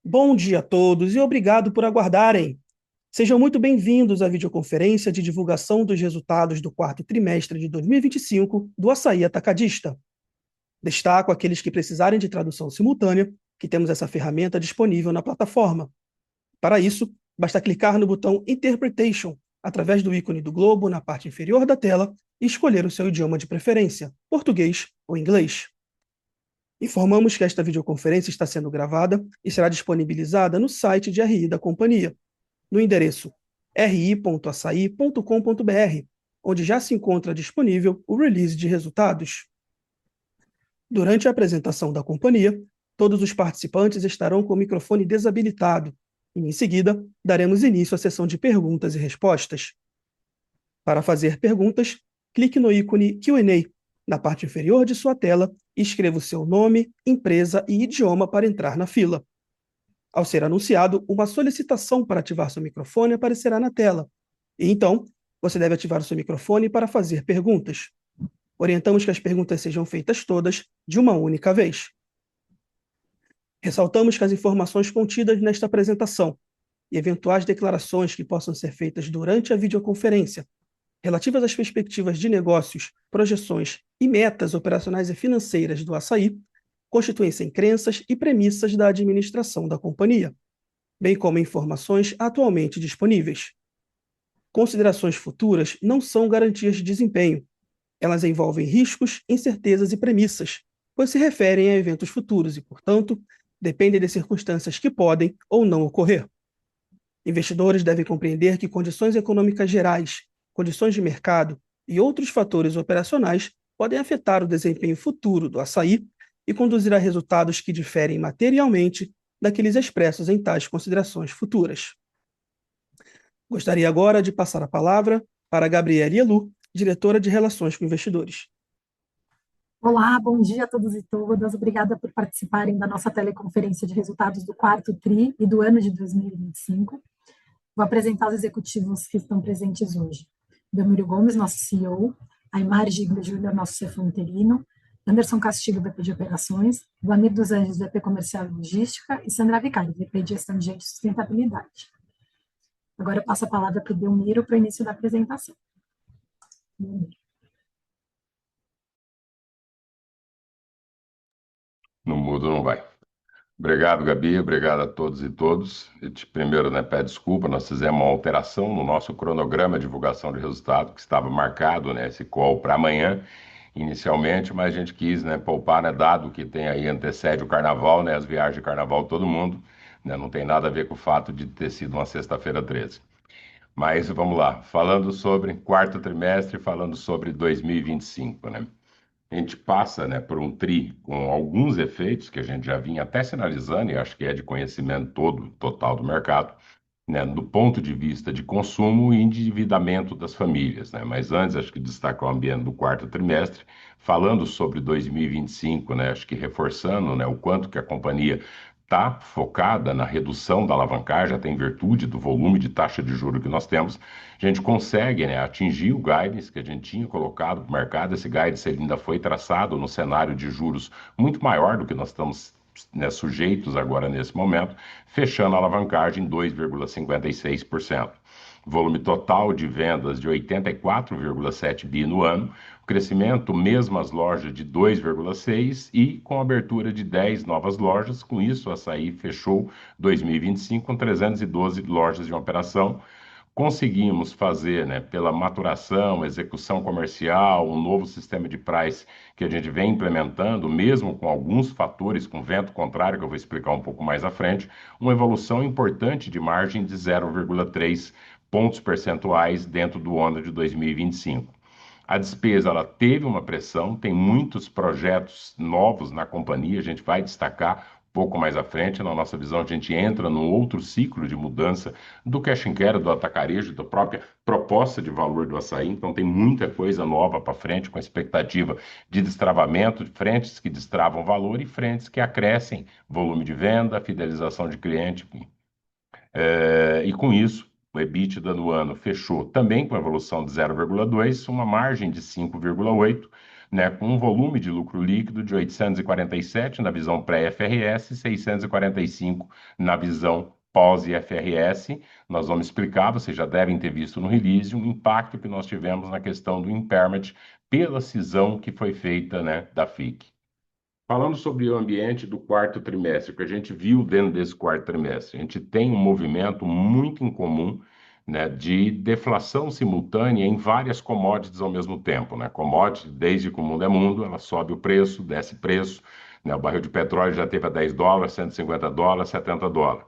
Bom dia a todos e obrigado por aguardarem. Sejam muito bem-vindos à videoconferência de divulgação dos resultados do quarto trimestre de 2025 do Açaí Atacadista. Destaco aqueles que precisarem de tradução simultânea, que temos essa ferramenta disponível na plataforma. Para isso, basta clicar no botão Interpretation, através do ícone do globo na parte inferior da tela, e escolher o seu idioma de preferência, português ou inglês. Informamos que esta videoconferência está sendo gravada e será disponibilizada no site de RI da companhia, no endereço ri.açaí.com.br, onde já se encontra disponível o release de resultados. Durante a apresentação da companhia, todos os participantes estarão com o microfone desabilitado e, em seguida, daremos início à sessão de perguntas e respostas. Para fazer perguntas, clique no ícone Q&A na parte inferior de sua tela e escreva o seu nome, empresa e idioma para entrar na fila. Ao ser anunciado, uma solicitação para ativar seu microfone aparecerá na tela. E então, você deve ativar o seu microfone para fazer perguntas. Orientamos que as perguntas sejam feitas todas de uma única vez. Ressaltamos que as informações contidas nesta apresentação e eventuais declarações que possam ser feitas durante a videoconferência, relativas às perspectivas de negócios, projeções e metas operacionais e financeiras do Açaí, constituem-se em crenças e premissas da administração da companhia, bem como informações atualmente disponíveis. Considerações futuras não são garantias de desempenho. Elas envolvem riscos, incertezas e premissas, pois se referem a eventos futuros e, portanto, dependem de circunstâncias que podem ou não ocorrer. Investidores devem compreender que condições econômicas gerais, condições de mercado e outros fatores operacionais podem afetar o desempenho futuro do Açaí e conduzir a resultados que diferem materialmente daqueles expressos em tais considerações futuras. Gostaria agora de passar a palavra para Gabriela Elu, diretora de Relações com Investidores. Olá, bom dia a todos e todas. Obrigada por participarem da nossa teleconferência de resultados do quarto TRI e do ano de 2025. Vou apresentar os executivos que estão presentes hoje. Belmiro Gomes, nosso CEO, Aymar Giglio Júnior, nosso CFO interino, Anderson Castilho, VP de Operações, Vlamir dos Anjos, VP Comercial e Logística, e Sandra Vicari, VP de Gestão de Gente e Sustentabilidade. Agora eu passo a palavra para o Belmiro para o início da apresentação. Belmiro. No mudo não vai. Obrigado, Gabi. Obrigado a todos e todos. Primeiro, peço desculpa, nós fizemos uma alteração no nosso cronograma de divulgação de resultado, que estava marcado, esse call para amanhã, inicialmente, mas a gente quis, poupar, dado que tem aí, antecede o carnaval, as viagens de carnaval de todo mundo, não tem nada a ver com o fato de ter sido uma sexta-feira 13. Mas vamos lá, falando sobre quarto trimestre, falando sobre 2025, A gente passa, por um TRI com alguns efeitos que a gente já vinha até sinalizando, e acho que é de conhecimento total do mercado, do ponto de vista de consumo e endividamento das famílias, Mas antes, acho que destacar o ambiente do quarto trimestre, falando sobre 2025, acho que reforçando, o quanto que a companhia está focada na redução da alavancagem, até em virtude do volume de taxa de juros que nós temos, a gente consegue, atingir o guidance que a gente tinha colocado para o mercado. Esse guidance ele ainda foi traçado no cenário de juros muito maior do que nós estamos sujeitos agora nesse momento, fechando a alavancagem em 2,56%. Volume total de vendas de 84,7 bi no ano, crescimento mesmas lojas de 2,6 e com abertura de 10 novas lojas. Com isso, a Açaí fechou 2025 com 312 lojas de operação. Conseguimos fazer, pela maturação, execução comercial, um novo sistema de price que a gente vem implementando, mesmo com alguns fatores, com vento contrário, que eu vou explicar um pouco mais à frente, uma evolução importante de margem de 0,3 pontos percentuais dentro do ano de 2025. A despesa ela teve uma pressão, tem muitos projetos novos na companhia, a gente vai destacar pouco mais à frente. Na nossa visão, a gente entra num outro ciclo de mudança do cash and carry, do atacarejo, da própria proposta de valor do Açaí. Então, tem muita coisa nova para frente, com a expectativa de destravamento, de frentes que destravam valor e frentes que acrescem volume de venda, fidelização de cliente. E com isso, o EBITDA no ano fechou também com evolução de 0,2, uma margem de 5,8, né, com um volume de lucro líquido de 847 na visão pré-IFRS e 645 na visão pós-IFRS. Nós vamos explicar, vocês já devem ter visto no release, o impacto que nós tivemos na questão do impairment pela cisão que foi feita, né, da FIC. Falando sobre o ambiente do quarto trimestre, o que a gente viu dentro desse quarto trimestre, a gente tem um movimento muito incomum, né, de deflação simultânea em várias commodities ao mesmo tempo, né? Commodity, desde que o mundo é mundo, ela sobe o preço, desce preço, né? O barril de petróleo já teve a $10, $150, $70.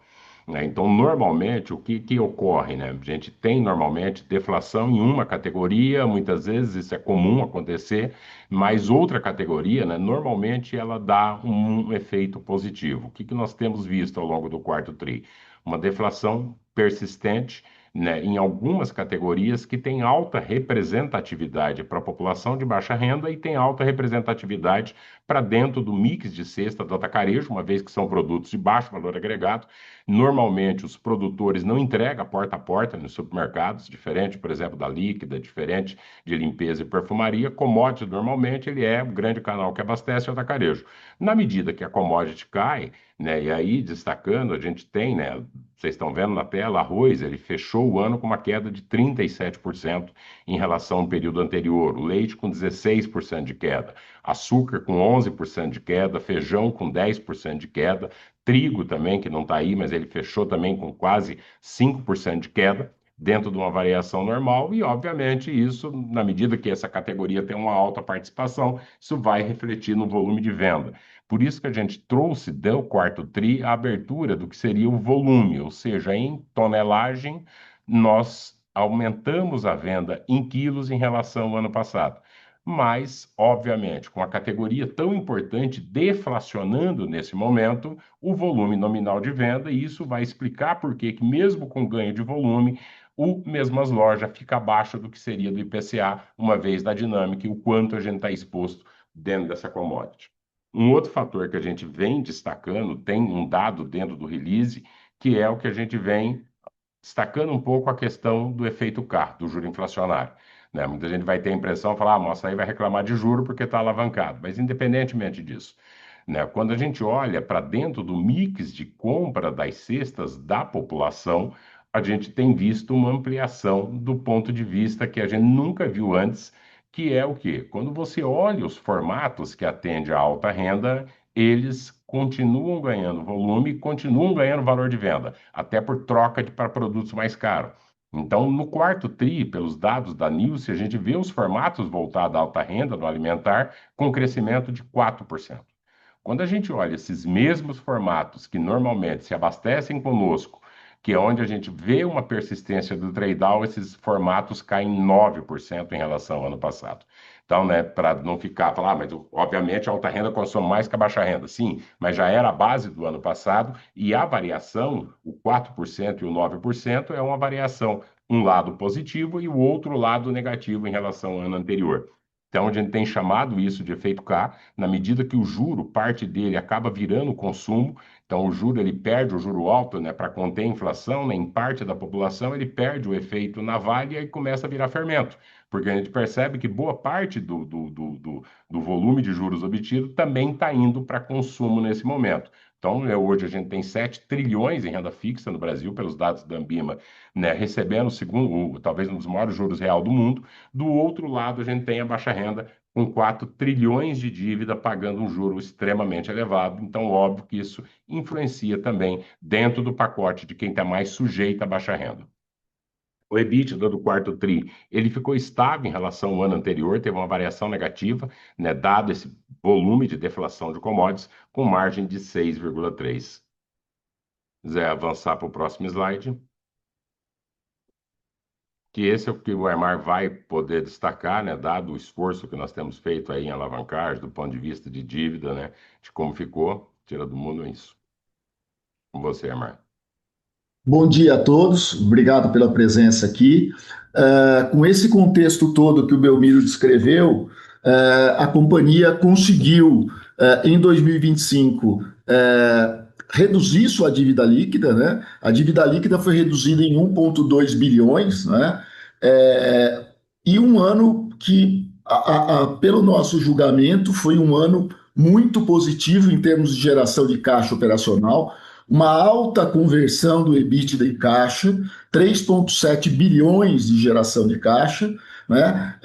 Né? Então, normalmente, o que ocorre, né? A gente tem normalmente deflação em uma categoria, muitas vezes isso é comum acontecer, mas outra categoria, né, normalmente ela dá um efeito positivo. O que nós temos visto ao longo do quarto tri? Uma deflação persistente, né, em algumas categorias que tem alta representatividade para a população de baixa renda e tem alta representatividade para dentro do mix de cesta do atacarejo, uma vez que são produtos de baixo valor agregado. Normalmente, os produtores não entregam porta a porta nos supermercados, diferente, por exemplo, da líquida, diferente de limpeza e perfumaria. Commodity, normalmente, ele é o grande canal que abastece o atacarejo. Na medida que a commodity cai, né, e aí, destacando, a gente tem, né, vocês estão vendo na tela, arroz, ele fechou o ano com uma queda de 37% em relação ao período anterior, o leite com 16% de queda, açúcar com 11% de queda, feijão com 10% de queda, trigo também, que não está aí, mas ele fechou também com quase 5% de queda, dentro de uma variação normal, e obviamente isso, na medida que essa categoria tem uma alta participação, isso vai refletir no volume de venda. Por isso que a gente trouxe do quarto tri a abertura do que seria o volume, ou seja, em tonelagem, nós aumentamos a venda em quilos em relação ao ano passado. Mas, obviamente, com a categoria tão importante deflacionando nesse momento, o volume nominal de venda, e isso vai explicar por que mesmo com ganho de volume, o Mesmas Lojas fica abaixo do que seria do IPCA, uma vez da dinâmica e o quanto a gente está exposto dentro dessa commodity. Um outro fator que a gente vem destacando, tem um dado dentro do release, que é o que a gente vem destacando um pouco a questão do efeito CAR, do juro inflacionário. Né? Muita gente vai ter a impressão, falar, ah, moça, aí vai reclamar de juro porque está alavancado. Mas independentemente disso, né? Quando a gente olha para dentro do mix de compra das cestas da população, a gente tem visto uma ampliação do ponto de vista que a gente nunca viu antes, que é o quê? Quando você olha os formatos que atendem a alta renda, eles continuam ganhando volume e continuam ganhando valor de venda, até por troca para produtos mais caros. Então, no quarto tri, pelos dados da Nielsen, a gente vê os formatos voltados à alta renda no alimentar com crescimento de 4%. Quando a gente olha esses mesmos formatos que normalmente se abastecem conosco, que é onde a gente vê uma persistência do trade-down, esses formatos caem 9% em relação ao ano passado. Então, né, para não falar, mas obviamente a alta renda consome mais que a baixa renda. Sim, mas já era a base do ano passado e a variação, o 4% e o 9%, é uma variação, um lado positivo e o outro lado negativo em relação ao ano anterior. Então, a gente tem chamado isso de efeito K, na medida que o juro, parte dele acaba virando consumo, então o juro ele perde o juro alto, né, para conter a inflação, né, em parte da população ele perde o efeito navalha e aí começa a virar fermento, porque a gente percebe que boa parte do volume de juros obtido também está indo para consumo nesse momento. Então, hoje a gente tem 7 trilhões em renda fixa no Brasil, pelos dados da Ambima, né, recebendo, segundo, talvez um dos maiores juros real do mundo. Do outro lado, a gente tem a baixa renda, com 4 trilhões de dívida, pagando um juro extremamente elevado. Então, óbvio que isso influencia também dentro do pacote de quem está mais sujeito à baixa renda. O EBITDA do quarto tri, ele ficou estável em relação ao ano anterior, teve uma variação negativa, né, dado esse volume de deflação de commodities, com margem de 6,3%. Zé, avançar para o próximo slide. Que esse é o que o Aymar vai poder destacar, né, dado o esforço que nós temos feito aí em alavancagem, do ponto de vista de dívida, né, de como ficou, tira do mundo isso. Com você, Aymar. Bom dia a todos, obrigado pela presença aqui. Com esse contexto todo que o Belmiro descreveu, a companhia conseguiu, em 2025, reduzir sua dívida líquida, né? A dívida líquida foi reduzida em 1,2 bilhões, né? E um ano que Pelo nosso julgamento, foi um ano muito positivo em termos de geração de caixa operacional, uma alta conversão do EBITDA em caixa, 3,7 bilhões de geração de caixa, né?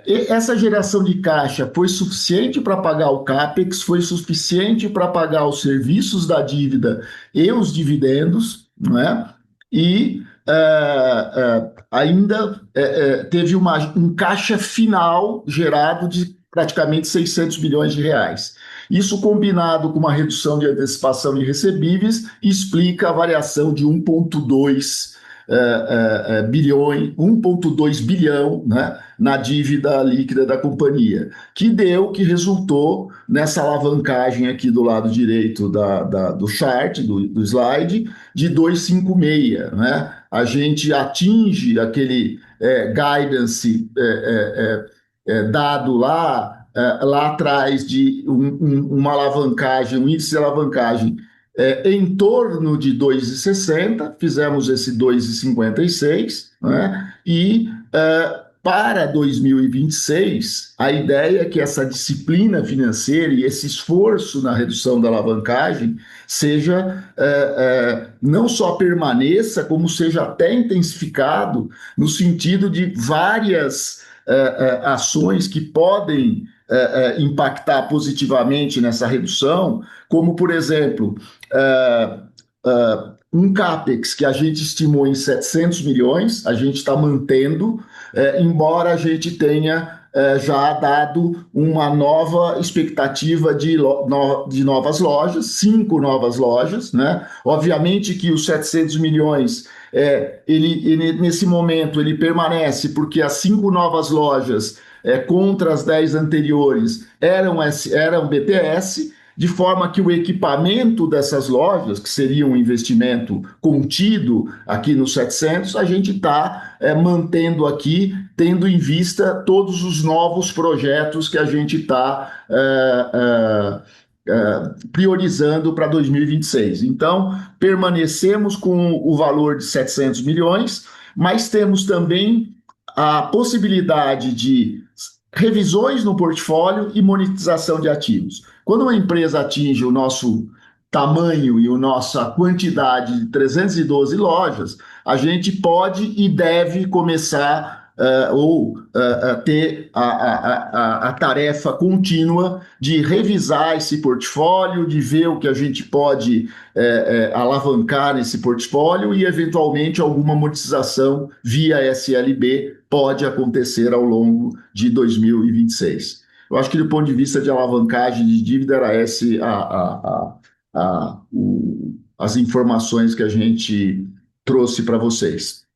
Essa geração de caixa foi suficiente para pagar o CAPEX, foi suficiente para pagar os serviços da dívida e os dividendos, né? E ainda teve um caixa final gerado de praticamente 600 bilhões de reais. Isso combinado com uma redução de antecipação de recebíveis explica a variação de 1,2 bilhão, né, na dívida líquida da companhia, que resultou nessa alavancagem aqui do lado direito do chart, do slide, de 256, né? A gente atinge aquele guidance dado lá atrás de uma alavancagem, um índice de alavancagem em torno de 2,60, fizemos esse 2,56, né? Para 2026, a ideia é que essa disciplina financeira e esse esforço na redução da alavancagem seja não só permaneça, como seja até intensificado no sentido de várias ações que podem impactar positivamente nessa redução, como, por exemplo, um CAPEX que a gente estimou em 700 milhões, a gente está mantendo, embora a gente tenha já dado uma nova expectativa de novas lojas, 5 novas lojas, né? Obviamente que os 700 milhões, nesse momento, ele permanece porque as 5 novas lojas contra as 10 anteriores eram BTS, de forma que o equipamento dessas lojas, que seria um investimento contido aqui nos 700, a gente está mantendo aqui, tendo em vista todos os novos projetos que a gente está priorizando para 2026. Então, permanecemos com o valor de 700 milhões, mas temos também a possibilidade de revisões no portfólio e monetização de ativos. Quando uma empresa atinge o nosso tamanho e a nossa quantidade de 312 lojas, a gente pode e deve começar ter a tarefa contínua de revisar esse portfólio, de ver o que a gente pode alavancar nesse portfólio e, eventualmente, alguma monetização via SLB pode acontecer ao longo de 2026. Eu acho que, do ponto de vista de alavancagem de dívida, era as informações que a gente trouxe para vocês.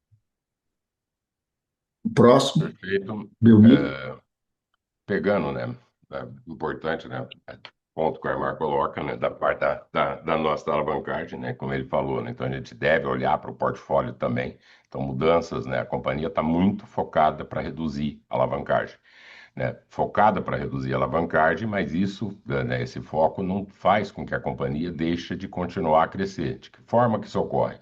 O próximo. Perfeito. Belmiro. Pegando, né? Importante, né? Ponto que o Aymar coloca, né? Da parte da nossa alavancagem, né? Como ele falou, né? Então a gente deve olhar para o portfólio também. Então, mudanças, né? A companhia está muito focada para reduzir a alavancagem, né? Focada para reduzir a alavancagem, mas isso, né? Esse foco não faz com que a companhia deixe de continuar a crescer. De que forma que isso ocorre?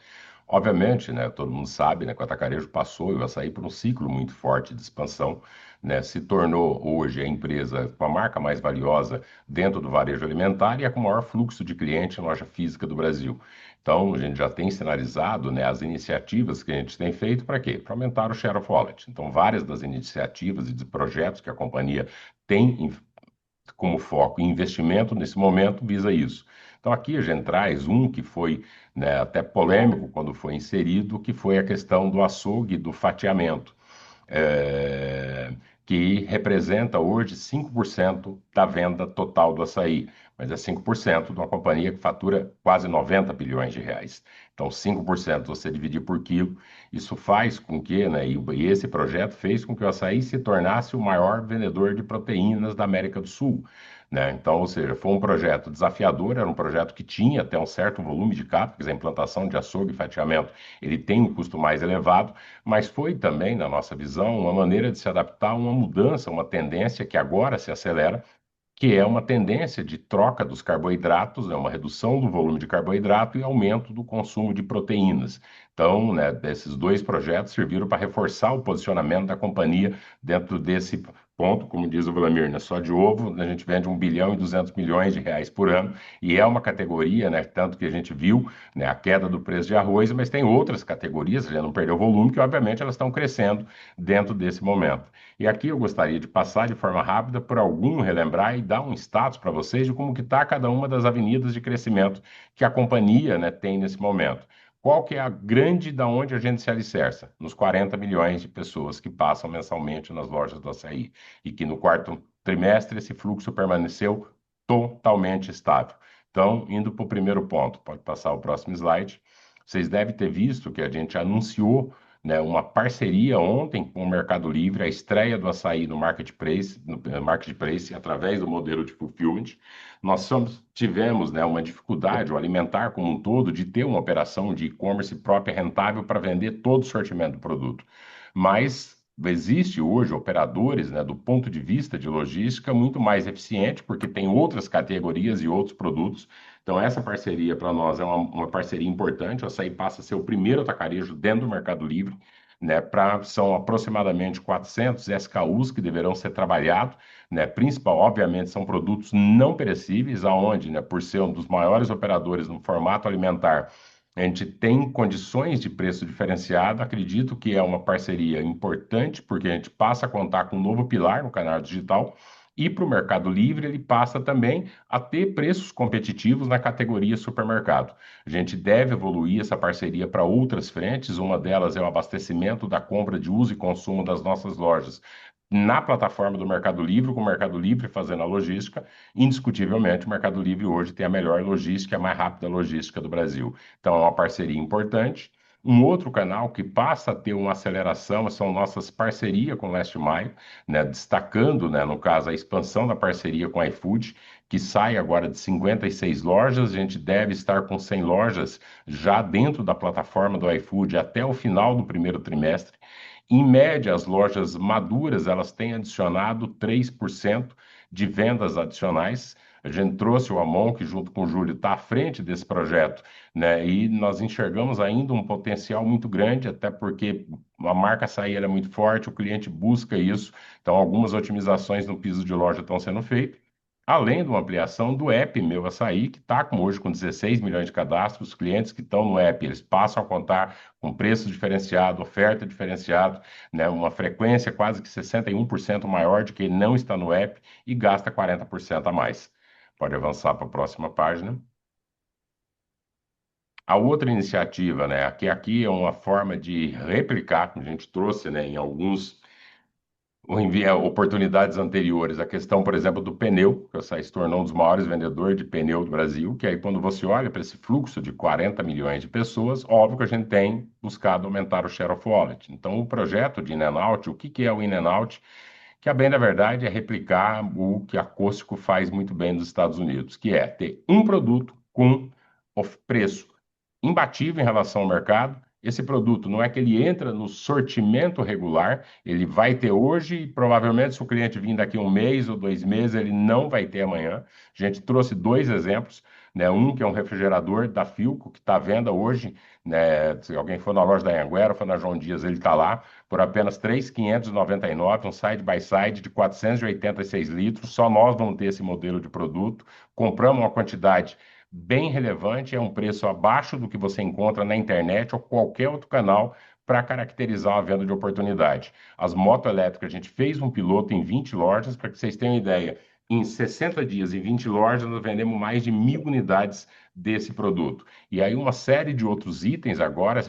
Obviamente, né, todo mundo sabe, né, que o atacarejo passou e o açaí por um ciclo muito forte de expansão, né, se tornou hoje a empresa com a marca mais valiosa dentro do varejo alimentar e é com o maior fluxo de cliente em loja física do Brasil. Então, a gente já tem sinalizado, né, as iniciativas que a gente tem feito para quê? Para aumentar o share of wallet. Então, várias das iniciativas e de projetos que a companhia tem como foco e investimento nesse momento visa isso. Então aqui a gente traz um que foi, né, até polêmico quando foi inserido, que foi a questão do açougue, do fatiamento, que representa hoje 5% da venda total do açaí, mas é 5% de uma companhia que fatura quase 90 bilhões de reais. Então 5% você dividir por quilo, isso faz com que, né, e esse projeto fez com que o açaí se tornasse o maior vendedor de proteínas da América do Sul, né? Então, ou seja, foi um projeto desafiador, era um projeto que tinha até um certo volume de CAPEX, a implantação de açougue e fatiamento, ele tem um custo mais elevado, mas foi também, na nossa visão, uma maneira de se adaptar a uma mudança, uma tendência que agora se acelera, que é uma tendência de troca dos carboidratos, né, uma redução do volume de carboidrato e aumento do consumo de proteínas. Então, né, esses dois projetos serviram para reforçar o posicionamento da companhia dentro desse ponto, como diz o Vladimir, né? Só de ovo a gente vende 1,2 bilhão por ano, e é uma categoria, né? Tanto que a gente viu, né, a queda do preço de arroz, mas tem outras categorias, já não perdeu volume, que obviamente elas estão crescendo dentro desse momento. E aqui eu gostaria de passar de forma rápida por algum, relembrar e dar um status para vocês de como que está cada uma das avenidas de crescimento que a companhia, né, tem nesse momento. Qual que é a grande da onde a gente se alicerça? Nos 40 milhões de pessoas que passam mensalmente nas lojas do Açaí. E que no quarto trimestre esse fluxo permaneceu totalmente estável. Então, indo para o primeiro ponto, pode passar o próximo slide. Vocês devem ter visto que a gente anunciou, né, uma parceria ontem com o Mercado Livre, a estreia do açaí no Marketplace através do modelo de fulfillment. Tivemos, né, uma dificuldade, o alimentar como um todo, de ter uma operação de e-commerce própria rentável para vender todo o sortimento do produto. Mas existe hoje operadores, né, do ponto de vista de logística, muito mais eficiente, porque tem outras categorias e outros produtos. Então, essa parceria para nós é uma parceria importante. O açaí passa a ser o primeiro atacarejo dentro do Mercado Livre, né? São aproximadamente 400 SKUs que deverão ser trabalhados, né? Obviamente, são produtos não perecíveis, aonde, né, por ser um dos maiores operadores no formato alimentar, a gente tem condições de preço diferenciado. Acredito que é uma parceria importante, porque a gente passa a contar com um novo pilar no canal digital. E para o Mercado Livre, ele passa também a ter preços competitivos na categoria supermercado. A gente deve evoluir essa parceria para outras frentes. Uma delas é o abastecimento da compra de uso e consumo das nossas lojas na plataforma do Mercado Livre, com o Mercado Livre fazendo a logística. Indiscutivelmente, o Mercado Livre hoje tem a melhor logística, a mais rápida logística do Brasil. Então, é uma parceria importante. Um outro canal que passa a ter uma aceleração são nossas parcerias com o Last Mile, né, destacando, né, no caso, a expansão da parceria com a iFood, que sai agora de 56 lojas. A gente deve estar com 100 lojas já dentro da plataforma do iFood até o final do primeiro trimestre. Em média, as lojas maduras, elas têm adicionado 3% de vendas adicionais. A gente trouxe o Amon, que junto com o Júlio está à frente desse projeto, né? E nós enxergamos ainda um potencial muito grande, até porque a marca açaí é muito forte, o cliente busca isso. Então, algumas otimizações no piso de loja estão sendo feitas. Além de uma ampliação do app Meu Açaí, que está hoje com 16 milhões de cadastros. Os clientes que estão no app, eles passam a contar com preço diferenciado, oferta diferenciada, né, uma frequência quase que 61% maior de quem não está no app e gasta 40% a mais. Pode avançar para a próxima página. A outra iniciativa, né, que aqui é uma forma de replicar, que a gente trouxe, né, em alguns oportunidades anteriores, a questão, por exemplo, do pneu, que o Açaí se tornou um dos maiores vendedores de pneu do Brasil, que aí quando você olha para esse fluxo de 40 milhões de pessoas, óbvio que a gente tem buscado aumentar o share of wallet. Então, o projeto de In-N-Out, o que é o In-N-Out? Que, a bem da verdade, é replicar o que a Costco faz muito bem nos Estados Unidos, que é ter um produto com preço imbatível em relação ao mercado. Esse produto não é que ele entra no sortimento regular, ele vai ter hoje e provavelmente se o cliente vir daqui um mês ou 2 meses, ele não vai ter amanhã. A gente trouxe 2 exemplos, né? Um que é um refrigerador da Philco, que está à venda hoje, né? Se alguém for na loja da Anhanguera, for na João Dias, ele está lá, por apenas R$ 3.599, um side by side de 486 litros. Só nós vamos ter esse modelo de produto. Compramos uma quantidade bem relevante, é um preço abaixo do que você encontra na internet ou qualquer outro canal para caracterizar uma venda de oportunidade. As motos elétricas, a gente fez um piloto em 20 lojas, para que vocês tenham ideia. Em 60 dias, em 20 lojas, nós vendemos mais de 1.000 unidades desse produto. E aí uma série de outros itens agora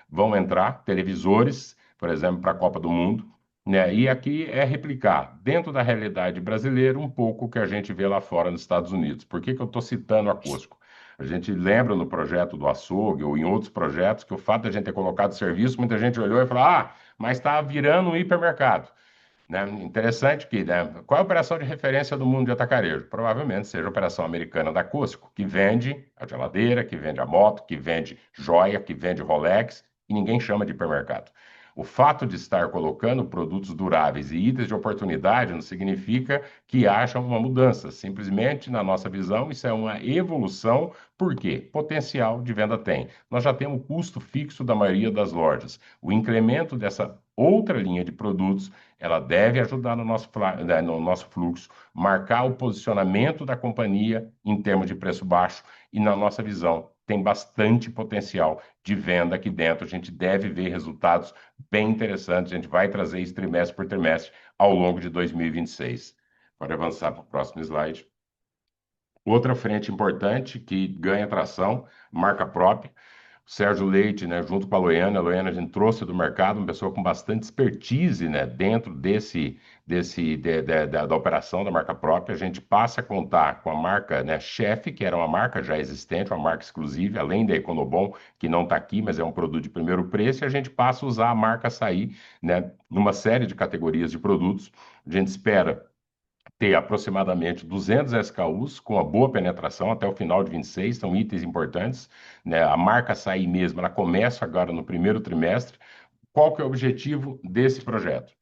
vão entrar, televisores, por exemplo, para a Copa do Mundo, né? E aqui é replicar dentro da realidade brasileira um pouco o que a gente vê lá fora nos Estados Unidos. Por que eu estou citando a Costco? A gente lembra no projeto do açougue ou em outros projetos que o fato de a gente ter colocado serviço, muita gente olhou e falou: ah, mas está virando um hipermercado. Né? Interessante que, né? Qual é a operação de referência do mundo de atacarejo? Provavelmente seja a operação americana da Costco, que vende a geladeira, que vende a moto, que vende joia, que vende Rolex, e ninguém chama de hipermercado. O fato de estar colocando produtos duráveis e itens de oportunidade não significa que haja uma mudança. Simplesmente, na nossa visão, isso é uma evolução. Por quê? Potencial de venda tem. Nós já temos o custo fixo da maioria das lojas. O incremento dessa outra linha de produtos, ela deve ajudar no nosso fluxo, marcar o posicionamento da companhia em termos de preço baixo e, na nossa visão, tem bastante potencial de venda aqui dentro. A gente deve ver resultados bem interessantes. A gente vai trazer isso trimestre por trimestre ao longo de 2026. Pode avançar para o próximo slide. Outra frente importante que ganha tração, marca própria. O Sérgio Leite, né, junto com a Loiane a gente trouxe do mercado uma pessoa com bastante expertise, né, dentro da operação da marca própria. A gente passa a contar com a marca, né, Chefe, que era uma marca já existente, uma marca exclusiva, além da Econobom, que não está aqui, mas é um produto de primeiro preço, e a gente passa a usar a marca Açaí, né, numa série de categorias de produtos. A gente espera ter aproximadamente 200 SKUs com uma boa penetração até o final de 26, são itens importantes, né? A marca Açaí mesmo, ela começa agora no primeiro trimestre. Qual que é o objetivo desse projeto?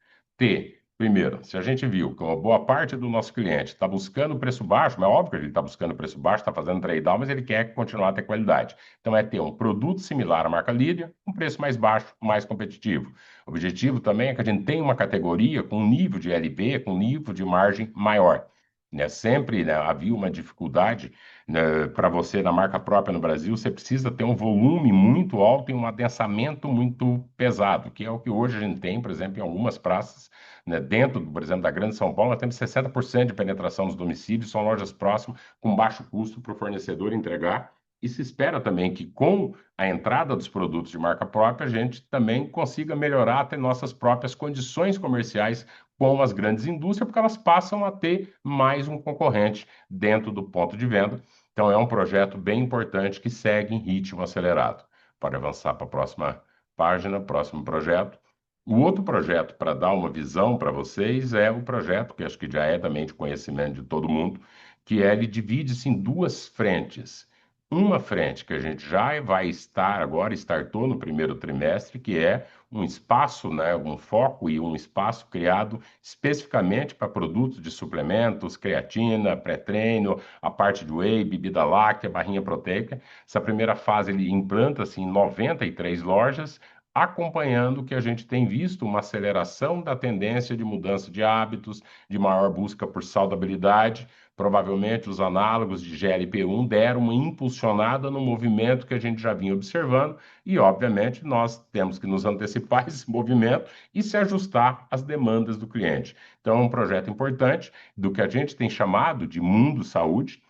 Primeiro, se a gente viu que uma boa parte do nosso cliente está buscando preço baixo, mas é óbvio que ele está buscando preço baixo, está fazendo trade-down, mas ele quer continuar a ter qualidade. Então, é ter um produto similar à marca líder, um preço mais baixo, mais competitivo. O objetivo também é que a gente tenha uma categoria com um nível de LP, com um nível de margem maior. Né? Sempre, né, havia uma dificuldade, né, para você na marca própria no Brasil, você precisa ter um volume muito alto e um adensamento muito pesado, que é o que hoje a gente tem, por exemplo, em algumas praças, né, dentro, por exemplo, da Grande São Paulo, nós temos 60% de penetração nos domicílios, são lojas próximas com baixo custo para o fornecedor entregar. E se espera também que com a entrada dos produtos de marca própria, a gente também consiga melhorar até nossas próprias condições comerciais com as grandes indústrias, porque elas passam a ter mais um concorrente dentro do ponto de venda. Então, é um projeto bem importante que segue em ritmo acelerado. Pode avançar para a próxima página, próximo projeto. O outro projeto, para dar uma visão para vocês, é o projeto, que acho que já é também de conhecimento de todo mundo, que ele divide-se em duas frentes. Uma frente que a gente já vai estar agora, startou no primeiro trimestre, que é um espaço, né, um foco e um espaço criado especificamente para produtos de suplementos, creatina, pré-treino, a parte de whey, bebida láctea, barrinha proteica. Essa primeira fase ele implanta-se em 93 lojas, acompanhando o que a gente tem visto, uma aceleração da tendência de mudança de hábitos, de maior busca por saudabilidade. Provavelmente os análogos de GLP-1 deram uma impulsionada no movimento que a gente já vinha observando e, obviamente, nós temos que nos antecipar esse movimento e se ajustar às demandas do cliente. Então, é um projeto importante do que a gente tem chamado de Mundo Saúde.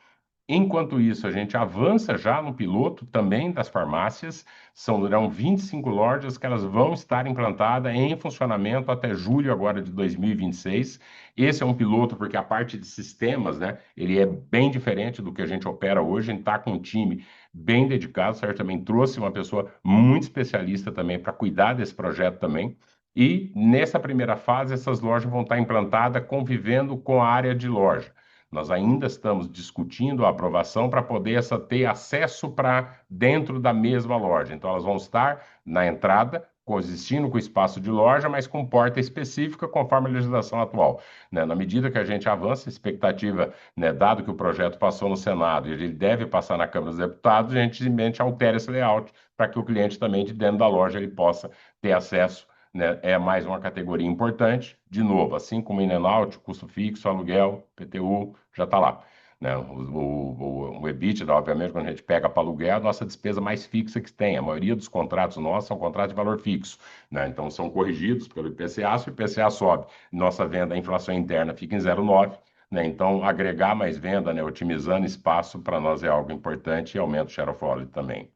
Enquanto isso, a gente avança já no piloto também das farmácias. Serão 25 lojas que elas vão estar implantadas em funcionamento até julho agora de 2026. Esse é um piloto porque a parte de sistemas, né, ele é bem diferente do que a gente opera hoje. A gente está com um time bem dedicado, certo? Também trouxe uma pessoa muito especialista também para cuidar desse projeto também. E nessa primeira fase, essas lojas vão estar implantadas convivendo com a área de loja. Nós ainda estamos discutindo a aprovação para poder ter acesso para dentro da mesma loja. Então, elas vão estar na entrada, coexistindo com o espaço de loja, mas com porta específica, conforme a legislação atual. Né? Na medida que a gente avança, a expectativa, né, dado que o projeto passou no Senado e ele deve passar na Câmara dos Deputados, a gente simplesmente altera esse layout para que o cliente também de dentro da loja ele possa ter acesso, né? É mais uma categoria importante. De novo, assim como in-and-out, custo fixo, aluguel, PTU, já está lá. Né? O EBITDA, obviamente, quando a gente pega para aluguel, é a nossa despesa mais fixa que tem. A maioria dos contratos nossos são contratos de valor fixo. Né? Então, são corrigidos pelo IPCA, se o IPCA sobe, nossa venda, a inflação interna fica em 0,9. Né? Então, agregar mais venda, né, otimizando espaço, para nós é algo importante e aumenta o share of wallet também.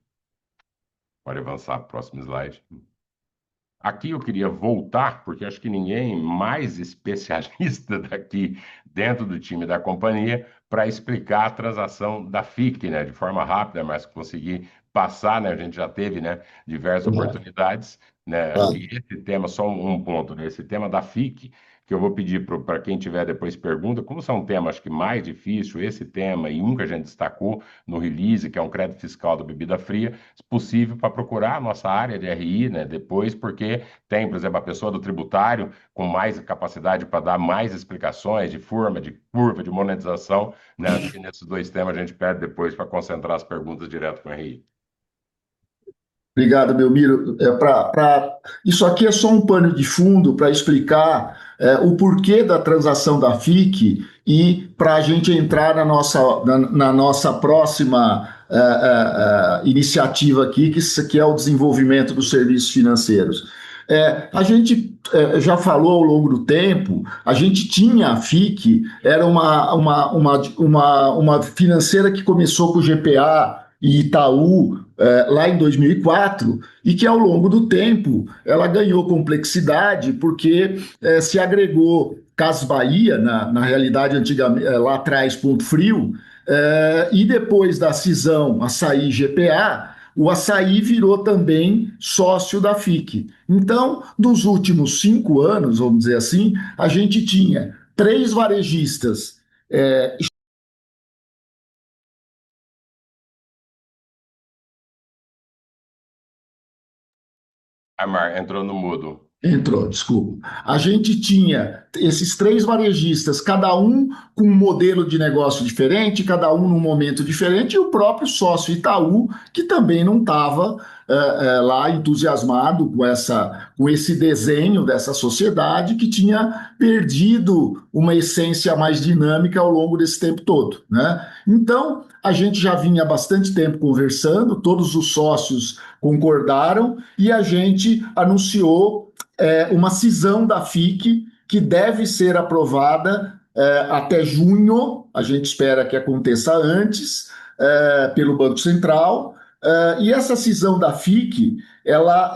Pode avançar para o próximo slide. Aqui eu queria voltar, porque acho que ninguém mais especialista daqui dentro do time da companhia para explicar a transação da FIC, né, de forma rápida, mas conseguir passar, né, a gente já teve, né, diversas oportunidades, né, acho que esse tema, só um ponto, né, esse tema da FIC, que eu vou pedir para quem tiver depois pergunta, como são um tema, acho que mais difícil, esse tema e um que a gente destacou no release, que é um crédito fiscal da bebida fria, se possível, para procurar a nossa área de RI, né, depois, porque tem, por exemplo, a pessoa do tributário com mais capacidade para dar mais explicações de forma, de curva, de monetização, né? Acho que nesses dois temas a gente pede depois para concentrar as perguntas direto com o RI. Obrigado, Belmiro. Isso aqui é só um pano de fundo para explicar o porquê da transação da FIC e para a gente entrar na nossa próxima iniciativa aqui, que é o desenvolvimento dos serviços financeiros. A gente já falou ao longo do tempo, a gente tinha a FIC, era uma financeira que começou com o GPA e Itaú lá em 2004, e que ao longo do tempo ela ganhou complexidade porque se agregou Casas Bahia, na realidade antigamente, lá atrás Ponto Frio, e depois da cisão Açaí GPA, o Açaí virou também sócio da FIC. Então, nos últimos 5 anos, vamos dizer assim, a gente tinha 3 varejistas Mar, entrou no mudo. Entrou, desculpa. A gente tinha esses 3 varejistas, cada um com um modelo de negócio diferente, cada um num momento diferente, e o próprio sócio Itaú, que também não estava lá entusiasmado com esse desenho dessa sociedade que tinha perdido uma essência mais dinâmica ao longo desse tempo todo, né? Então, a gente já vinha há bastante tempo conversando, todos os sócios concordaram e a gente anunciou uma cisão da FIC que deve ser aprovada até junho, a gente espera que aconteça antes, pelo Banco Central, e essa cisão da FIC, ela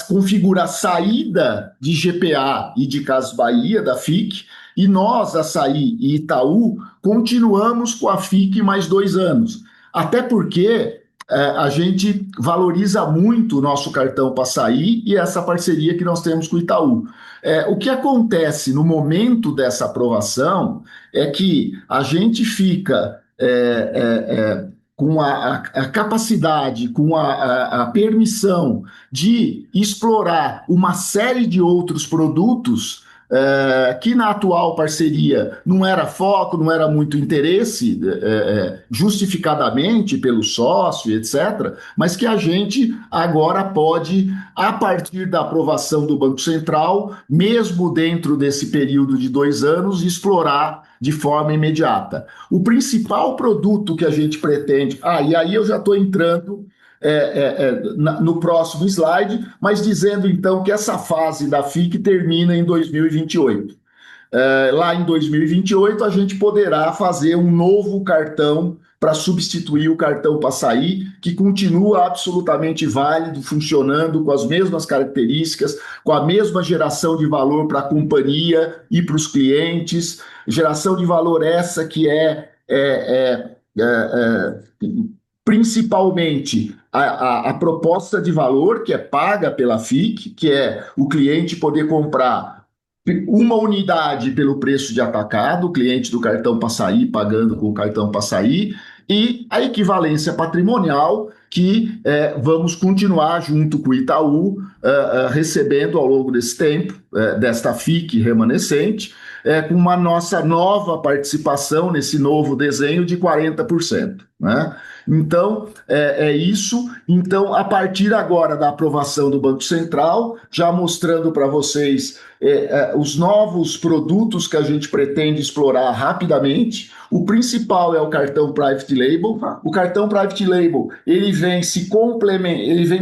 configura a saída de GPA e de Casas Bahia da FIC, e nós, Açaí e Itaú, continuamos com a FIC mais 2 anos, até porque a gente valoriza muito o nosso cartão Passaí e essa parceria que nós temos com o Itaú. O que acontece no momento dessa aprovação é que a gente fica com a capacidade, com a permissão de explorar uma série de outros produtos que na atual parceria não era foco, não era muito interesse, justificadamente pelo sócio, etc., mas que a gente agora pode, a partir da aprovação do Banco Central, mesmo dentro desse período de 2 anos, explorar de forma imediata. O principal produto que a gente pretende... e aí eu já estou entrando no próximo slide, mas dizendo então que essa fase da FIC termina em 2028. Lá em 2028 a gente poderá fazer um novo cartão para substituir o cartão Passaí, que continua absolutamente válido, funcionando com as mesmas características, com a mesma geração de valor para a companhia e para os clientes, geração de valor essa que principalmente a proposta de valor que é paga pela FIC, que é o cliente poder comprar uma unidade pelo preço de atacado, o cliente do cartão Passaí pagando com o cartão Passaí, e a equivalência patrimonial que vamos continuar junto com o Itaú recebendo ao longo desse tempo, desta FIC remanescente, com uma nossa nova participação nesse novo desenho de 40%, né? Então, isso. Então, a partir agora da aprovação do Banco Central, já mostrando para vocês os novos produtos que a gente pretende explorar rapidamente. O principal é o cartão Private Label. O cartão Private Label, ele vem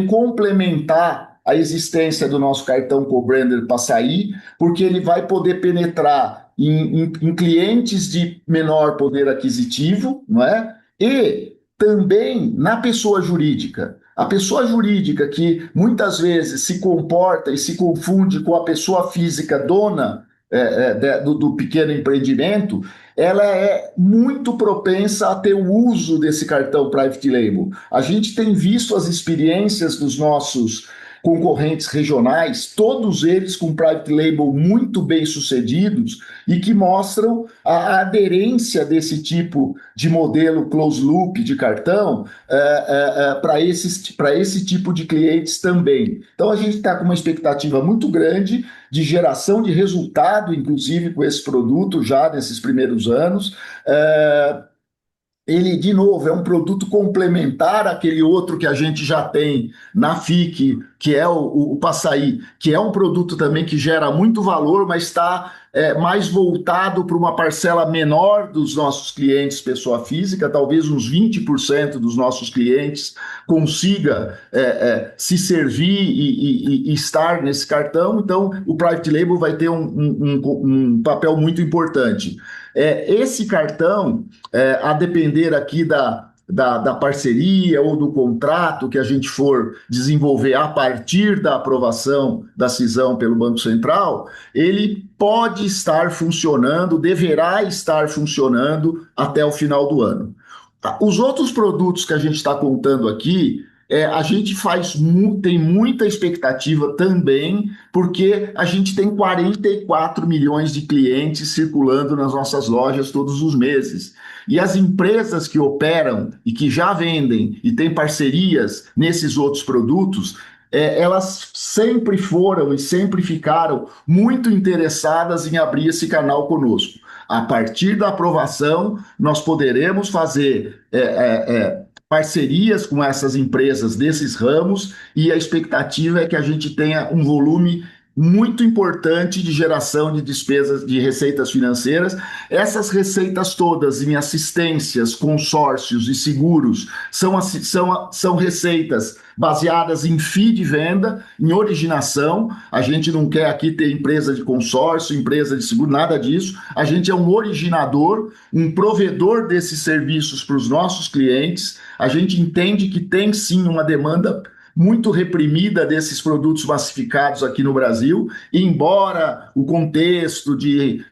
complementar a existência do nosso cartão co-branded Passaí, porque ele vai poder penetrar em clientes de menor poder aquisitivo, não é? E também na pessoa jurídica. A pessoa jurídica que muitas vezes se comporta e se confunde com a pessoa física dona do pequeno empreendimento, ela é muito propensa a ter o uso desse cartão Private Label. A gente tem visto as experiências dos nossos concorrentes regionais, todos eles com private label muito bem sucedidos e que mostram a aderência desse tipo de modelo closed loop de cartão para esse tipo de clientes também. Então a gente está com uma expectativa muito grande de geração de resultado, inclusive com esse produto já nesses primeiros anos. Ele, de novo, é um produto complementar àquele outro que a gente já tem na FIC, que é o Passaí, que é um produto também que gera muito valor, mas está mais voltado para uma parcela menor dos nossos clientes, pessoa física, talvez uns 20% dos nossos clientes consiga se servir e estar nesse cartão. Então, o Private Label vai ter um papel muito importante. Esse cartão, a depender aqui da parceria ou do contrato que a gente for desenvolver a partir da aprovação da cisão pelo Banco Central, ele pode estar funcionando, deverá estar funcionando até o final do ano. Os outros produtos que a gente está contando aqui, a gente tem muita expectativa também, porque a gente tem 44 milhões de clientes circulando nas nossas lojas todos os meses. E as empresas que operam e que já vendem e têm parcerias nesses outros produtos, elas sempre foram e sempre ficaram muito interessadas em abrir esse canal conosco. A partir da aprovação, nós poderemos fazer parcerias com essas empresas desses ramos e a expectativa é que a gente tenha um volume muito importante de geração de despesas, de receitas financeiras. Essas receitas todas em assistências, consórcios e seguros são receitas baseadas em FII de venda, em originação. A gente não quer aqui ter empresa de consórcio, empresa de seguro, nada disso. A gente é um originador, um provedor desses serviços para os nossos clientes. A gente entende que tem sim uma demanda muito reprimida desses produtos massificados aqui no Brasil, e embora o contexto de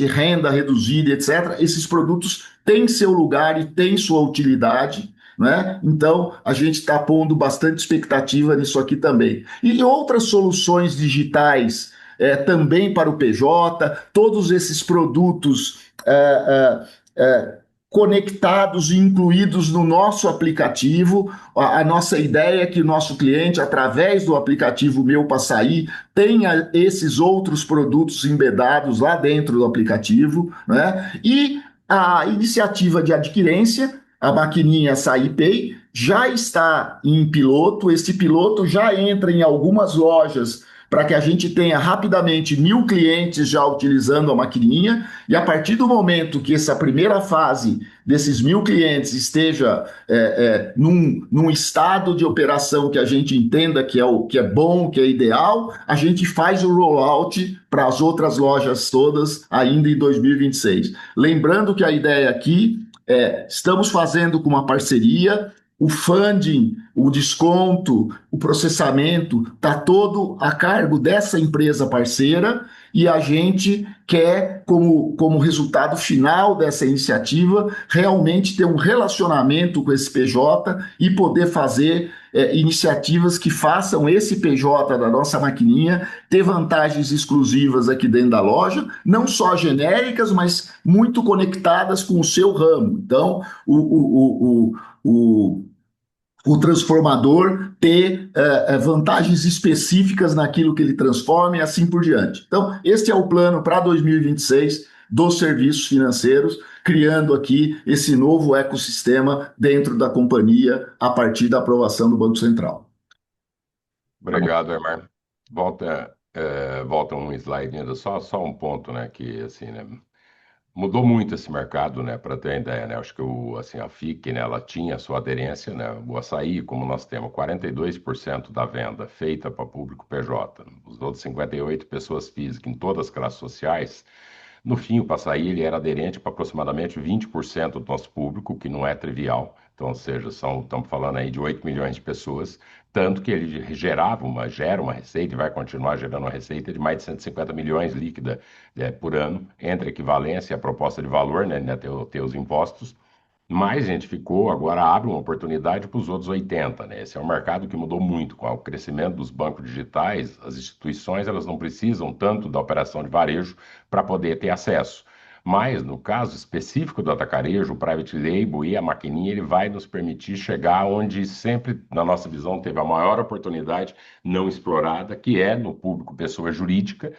renda reduzida, etc., esses produtos têm seu lugar e têm sua utilidade, né? Então, a gente está pondo bastante expectativa nisso aqui também. E outras soluções digitais também para o PJ, todos esses produtos conectados e incluídos no nosso aplicativo. A nossa ideia é que o nosso cliente, através do aplicativo Meu Passaí, tenha esses outros produtos embedados lá dentro do aplicativo, né? E a iniciativa de adquirência, a maquininha Açaí Pay, já está em piloto. Esse piloto já entra em algumas lojas para que a gente tenha rapidamente 1.000 clientes já utilizando a maquininha, e a partir do momento que essa primeira fase desses 1.000 clientes esteja num estado de operação que a gente entenda que é bom, que é ideal, a gente faz o rollout para as outras lojas todas ainda em 2026. Lembrando que a ideia aqui estamos fazendo com uma parceria, o funding, o desconto, o processamento está todo a cargo dessa empresa parceira, e a gente quer, como resultado final dessa iniciativa, realmente ter um relacionamento com esse PJ e poder fazer iniciativas que façam esse PJ da nossa maquininha ter vantagens exclusivas aqui dentro da loja, não só genéricas, mas muito conectadas com o seu ramo. Então, o transformador ter vantagens específicas naquilo que ele transforma e assim por diante. Então, este é o plano para 2026 dos serviços financeiros, criando aqui esse novo ecossistema dentro da companhia a partir da aprovação do Banco Central. Obrigado, Hermar. Volta um slide ainda, só um ponto, né, que assim, né, mudou muito esse mercado, né, para ter ideia, né? Acho que a FIC, né, ela tinha a sua aderência, né? O açaí, como nós temos 42% da venda feita para público PJ, os outros 58% pessoas físicas em todas as classes sociais. No fim, o Passaí ele era aderente para aproximadamente 20% do nosso público, que não é trivial. Então, ou seja, estamos falando aí de 8 milhões de pessoas, tanto que ele gera uma receita e vai continuar gerando uma receita de mais de 150 milhões líquida por ano, entre a equivalência e a proposta de valor, né, ter os impostos, Mas a gente ficou, agora abre uma oportunidade para os outros 80, né? Esse é um mercado que mudou muito com o crescimento dos bancos digitais. As instituições elas não precisam tanto da operação de varejo para poder ter acesso. Mas no caso específico do atacarejo, o private label e a maquininha, ele vai nos permitir chegar onde sempre, na nossa visão, teve a maior oportunidade não explorada, que é no público pessoa jurídica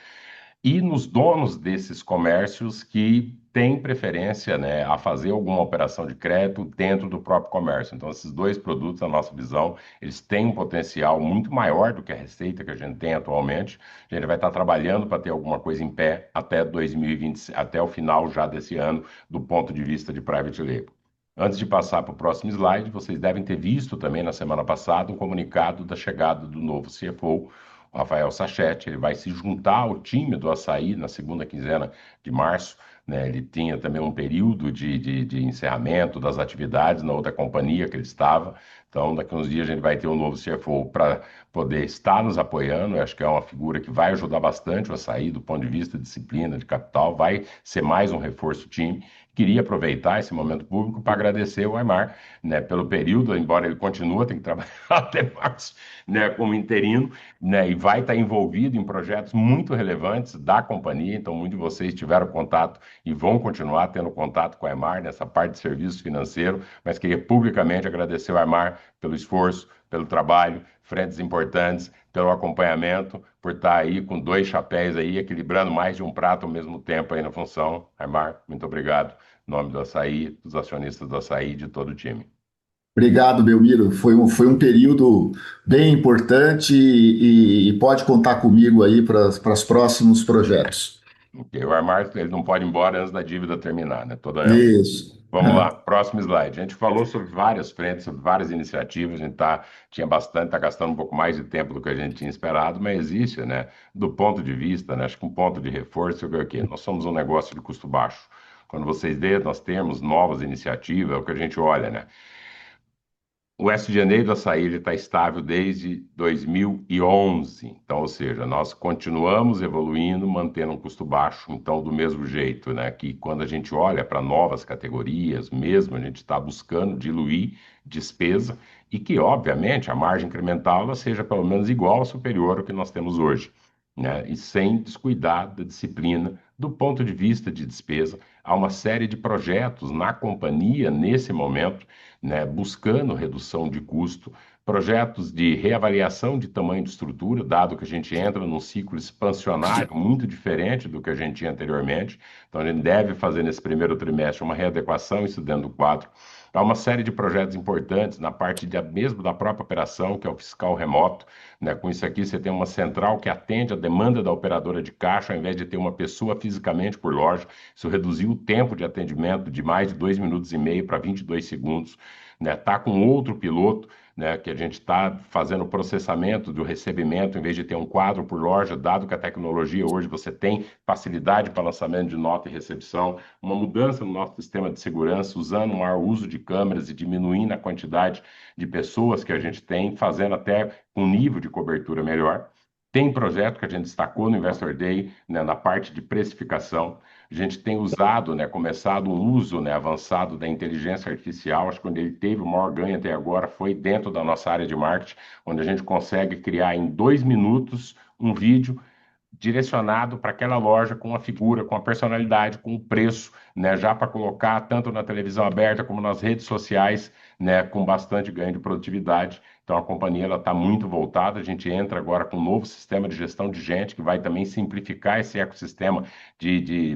e nos donos desses comércios que têm preferência, né, a fazer alguma operação de crédito dentro do próprio comércio. Então, esses dois produtos, na nossa visão, eles têm um potencial muito maior do que a receita que a gente tem atualmente. A gente vai estar trabalhando para ter alguma coisa em pé até 2020, até o final já desse ano, do ponto de vista de private label. Antes de passar para o próximo slide, vocês devem ter visto também na semana passada um comunicado da chegada do novo CFO, o Rafael Sachete. Ele vai se juntar ao time do Assaí na segunda quinzena de março, né? Ele tinha também um período de encerramento das atividades na outra companhia que ele estava. Então, daqui a uns dias a gente vai ter um novo CFO para poder estar nos apoiando. Eu acho que é uma figura que vai ajudar bastante o Assaí do ponto de vista de disciplina, de capital, vai ser mais um reforço do time. Queria aproveitar esse momento público para agradecer o Aimar, né, pelo período, embora ele continue, tem que trabalhar até março, né, como interino, né, e vai estar envolvido em projetos muito relevantes da companhia. Então, muitos de vocês tiveram contato e vão continuar tendo contato com o Aimar nessa parte de serviço financeiro, mas queria publicamente agradecer ao Aimar pelo esforço, pelo trabalho, frentes importantes, pelo acompanhamento, por estar aí com dois chapéus aí, equilibrando mais de um prato ao mesmo tempo aí na função. Aimar, muito obrigado. Em nome do Assaí, dos acionistas do Assaí e de todo o time. Obrigado, Belmiro. Foi um período bem importante e pode contar comigo aí para os próximos projetos. Ok, o Aimar, ele não pode ir embora antes da dívida terminar, né? Toda ela. Isso. Vamos lá, próximo slide. A gente falou sobre várias frentes, sobre várias iniciativas, a gente tinha bastante, está gastando um pouco mais de tempo do que a gente tinha esperado, mas existe, né, do ponto de vista, né, acho que um ponto de reforço é o quê? Nós somos um negócio de custo baixo. Quando vocês vêem, nós temos novas iniciativas, é o que a gente olha, né? O SG&A do Assaí está estável desde 2011, então, ou seja, nós continuamos evoluindo, mantendo um custo baixo. Então, do mesmo jeito, né, que quando a gente olha para novas categorias, mesmo a gente está buscando diluir despesa e que, obviamente, a margem incremental ela seja pelo menos igual ou superior ao que nós temos hoje, né, e sem descuidar da disciplina do ponto de vista de despesa. Há uma série de projetos na companhia nesse momento, né, buscando redução de custo, projetos de reavaliação de tamanho de estrutura, dado que a gente entra num ciclo expansionário muito diferente do que a gente tinha anteriormente. Então, a gente deve fazer nesse primeiro trimestre uma readequação, isso dentro do quadro. Há uma série de projetos importantes na parte mesmo da própria operação, que é o fiscal remoto, né? Com isso aqui, você tem uma central que atende a demanda da operadora de caixa, ao invés de ter uma pessoa fisicamente por loja. Isso reduziu o tempo de atendimento de mais de 2 minutos e meio para 22 segundos. Né? Tá com outro piloto, né, que a gente está fazendo o processamento do recebimento, em vez de ter um quadro por loja, dado que a tecnologia hoje você tem facilidade para lançamento de nota e recepção, uma mudança no nosso sistema de segurança, usando um maior uso de câmeras e diminuindo a quantidade de pessoas que a gente tem, fazendo até um nível de cobertura melhor. Tem projeto que a gente destacou no Investor Day, né, na parte de precificação. A gente tem usado, né, começado um uso, né, avançado da inteligência artificial. Acho que quando ele teve o maior ganho até agora foi dentro da nossa área de marketing, onde a gente consegue criar em 2 minutos um vídeo direcionado para aquela loja com a figura, com a personalidade, com o preço, né, já para colocar tanto na televisão aberta como nas redes sociais, né, com bastante ganho de produtividade. Então a companhia ela está muito voltada. A gente entra agora com um novo sistema de gestão de gente que vai também simplificar esse ecossistema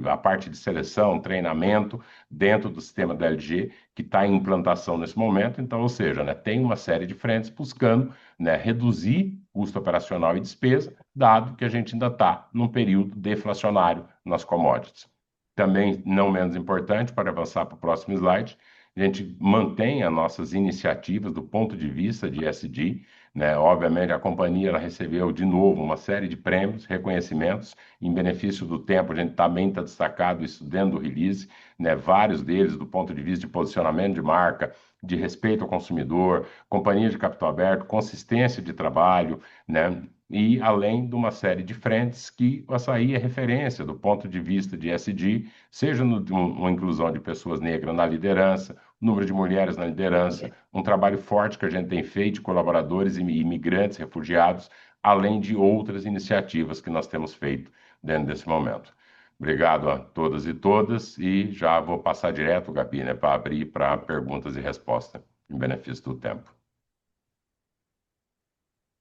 a parte de seleção, treinamento dentro do sistema da LG que está em implantação nesse momento. Então, ou seja, né, tem uma série de frentes buscando, né, reduzir custo operacional e despesa, dado que a gente ainda está num período deflacionário nas commodities. Também, não menos importante, para avançar para o próximo slide, a gente mantém as nossas iniciativas do ponto de vista de ESG, né? Obviamente, a companhia ela recebeu de novo uma série de prêmios, reconhecimentos, em benefício do tempo. A gente também está destacado isso dentro do release, né? Vários deles do ponto de vista de posicionamento de marca, de respeito ao consumidor, companhia de capital aberto, consistência de trabalho, né? E além de uma série de frentes que o Assaí é referência do ponto de vista de ESG, seja uma inclusão de pessoas negras na liderança, número de mulheres na liderança, um trabalho forte que a gente tem feito de colaboradores e imigrantes, refugiados, além de outras iniciativas que nós temos feito dentro desse momento. Obrigado a todas e todas e já vou passar direto, Gabi, né, para abrir para perguntas e respostas, em benefício do tempo.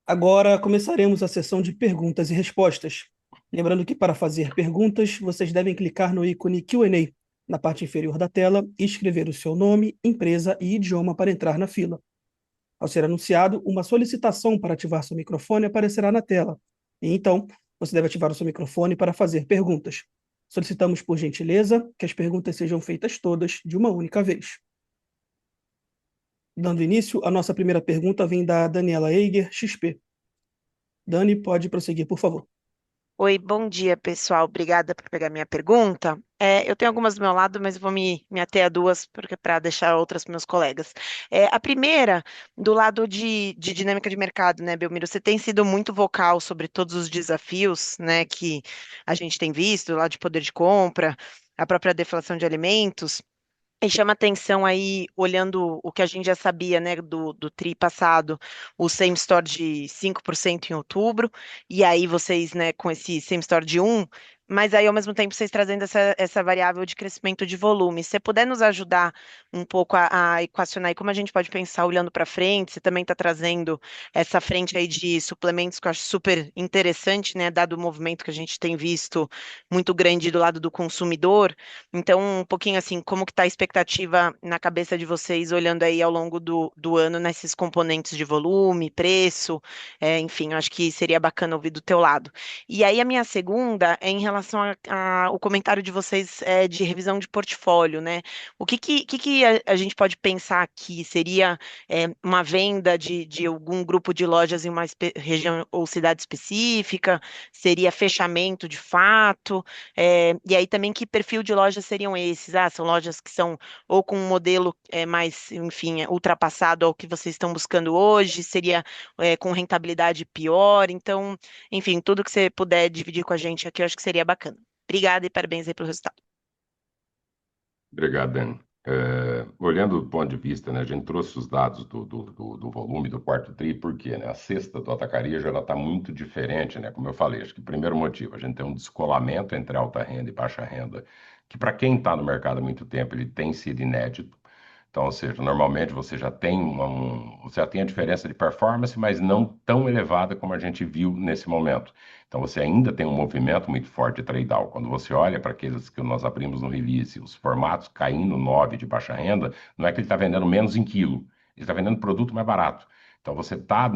Agora começaremos a sessão de perguntas e respostas. Lembrando que para fazer perguntas, vocês devem clicar no ícone Q&A na parte inferior da tela e escrever o seu nome, empresa e idioma para entrar na fila. Ao ser anunciado, uma solicitação para ativar seu microfone aparecerá na tela. E então, você deve ativar o seu microfone para fazer perguntas. Solicitamos, por gentileza, que as perguntas sejam feitas todas de uma única vez. Dando início, a nossa primeira pergunta vem da Daniela Eiger, XP. Dani, pode prosseguir, por favor. Oi, bom dia, pessoal. Obrigada por pegar minha pergunta. Eu tenho algumas do meu lado, mas eu vou me ater a duas, porque para deixar outras para meus colegas. A primeira, do lado de dinâmica de mercado, né, Belmiro? Você tem sido muito vocal sobre todos os desafios, né, que a gente tem visto, do lado de poder de compra, a própria deflação de alimentos. E chama atenção aí, olhando o que a gente já sabia, né, do TRI passado, o same store de 5% em outubro, e aí vocês, né, com esse same store de 1, mas aí ao mesmo tempo vocês trazendo essa variável de crescimento de volume. Se você puder nos ajudar um pouco a equacionar aí como a gente pode pensar olhando para frente, você também está trazendo essa frente aí de suplementos que eu acho super interessante, né, dado o movimento que a gente tem visto muito grande do lado do consumidor. Então, um pouquinho assim, como que está a expectativa na cabeça de vocês, olhando aí ao longo do ano nesses componentes de volume, preço, enfim, eu acho que seria bacana ouvir do teu lado. E aí a minha segunda é em relação ao comentário de vocês de revisão de portfólio, né? O que a gente pode pensar aqui? Seria uma venda de algum grupo de lojas em uma região ou cidade específica? Seria fechamento de fato? E aí também que perfil de lojas seriam esses? São lojas que são ou com um modelo mais, enfim, ultrapassado ao que vocês estão buscando hoje? Seria com rentabilidade pior? Então, enfim, tudo que você puder dividir com a gente aqui, eu acho que seria bacana. Obrigada e parabéns aí pelo resultado. Obrigado, Dani. Olhando do ponto de vista, né, a gente trouxe os dados do volume do quarto TRI, porque né, a cesta do atacarejo está muito diferente, né, como eu falei. Acho que o primeiro motivo, a gente tem um descolamento entre alta renda e baixa renda, que para quem está no mercado há muito tempo, ele tem sido inédito. Então, ou seja, normalmente você já tem você já tem a diferença de performance, mas não tão elevada como a gente viu nesse momento. Então, você ainda tem um movimento muito forte de trade-down. Quando você olha para aqueles que nós abrimos no release, os formatos caindo 9 de baixa renda, não é que ele está vendendo menos em quilo, ele está vendendo produto mais barato. Então, você está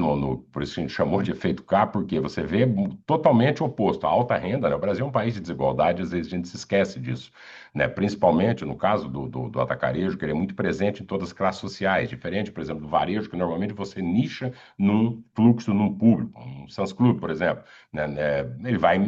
por isso que a gente chamou de efeito K, porque você vê totalmente o oposto. A alta renda, né? O Brasil é um país de desigualdade, às vezes a gente se esquece disso, né? Principalmente no caso do atacarejo, que ele é muito presente em todas as classes sociais, diferente, por exemplo, do varejo, que normalmente você nicha num fluxo, num público, um Sam's Club, por exemplo, né? Ele vai,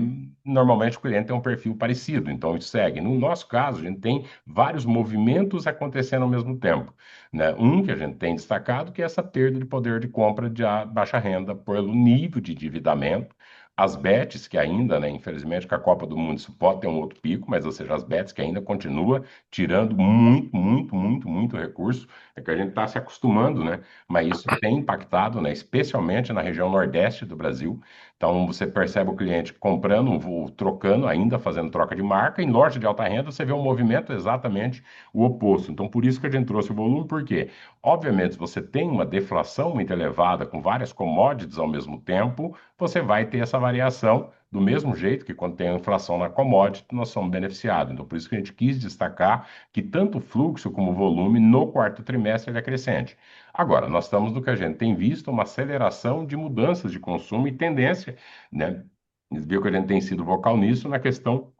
normalmente o cliente tem um perfil parecido, então isso segue. No nosso caso, a gente tem vários movimentos acontecendo ao mesmo tempo, né? Um que a gente tem destacado, que é essa perda de poder de compra de baixa renda pelo nível de endividamento. As bets que ainda, né, infelizmente, com a Copa do Mundo isso pode ter um outro pico, mas, ou seja, as bets que ainda continua tirando muito recurso, é que a gente está se acostumando, né, mas isso tem impactado, né, especialmente na região nordeste do Brasil. Então, você percebe o cliente comprando, trocando, ainda fazendo troca de marca, em loja de alta renda você vê um movimento exatamente o oposto. Então, por isso que a gente trouxe o volume, por quê? Obviamente, se você tem uma deflação muito elevada com várias commodities ao mesmo tempo, você vai ter essa variação do mesmo jeito que quando tem a inflação na commodity, nós somos beneficiados. Então, por isso que a gente quis destacar que tanto o fluxo como o volume no quarto trimestre ele é crescente. Agora, nós estamos no que a gente tem visto, uma aceleração de mudanças de consumo e tendência, né? Viu que a gente tem sido vocal nisso na questão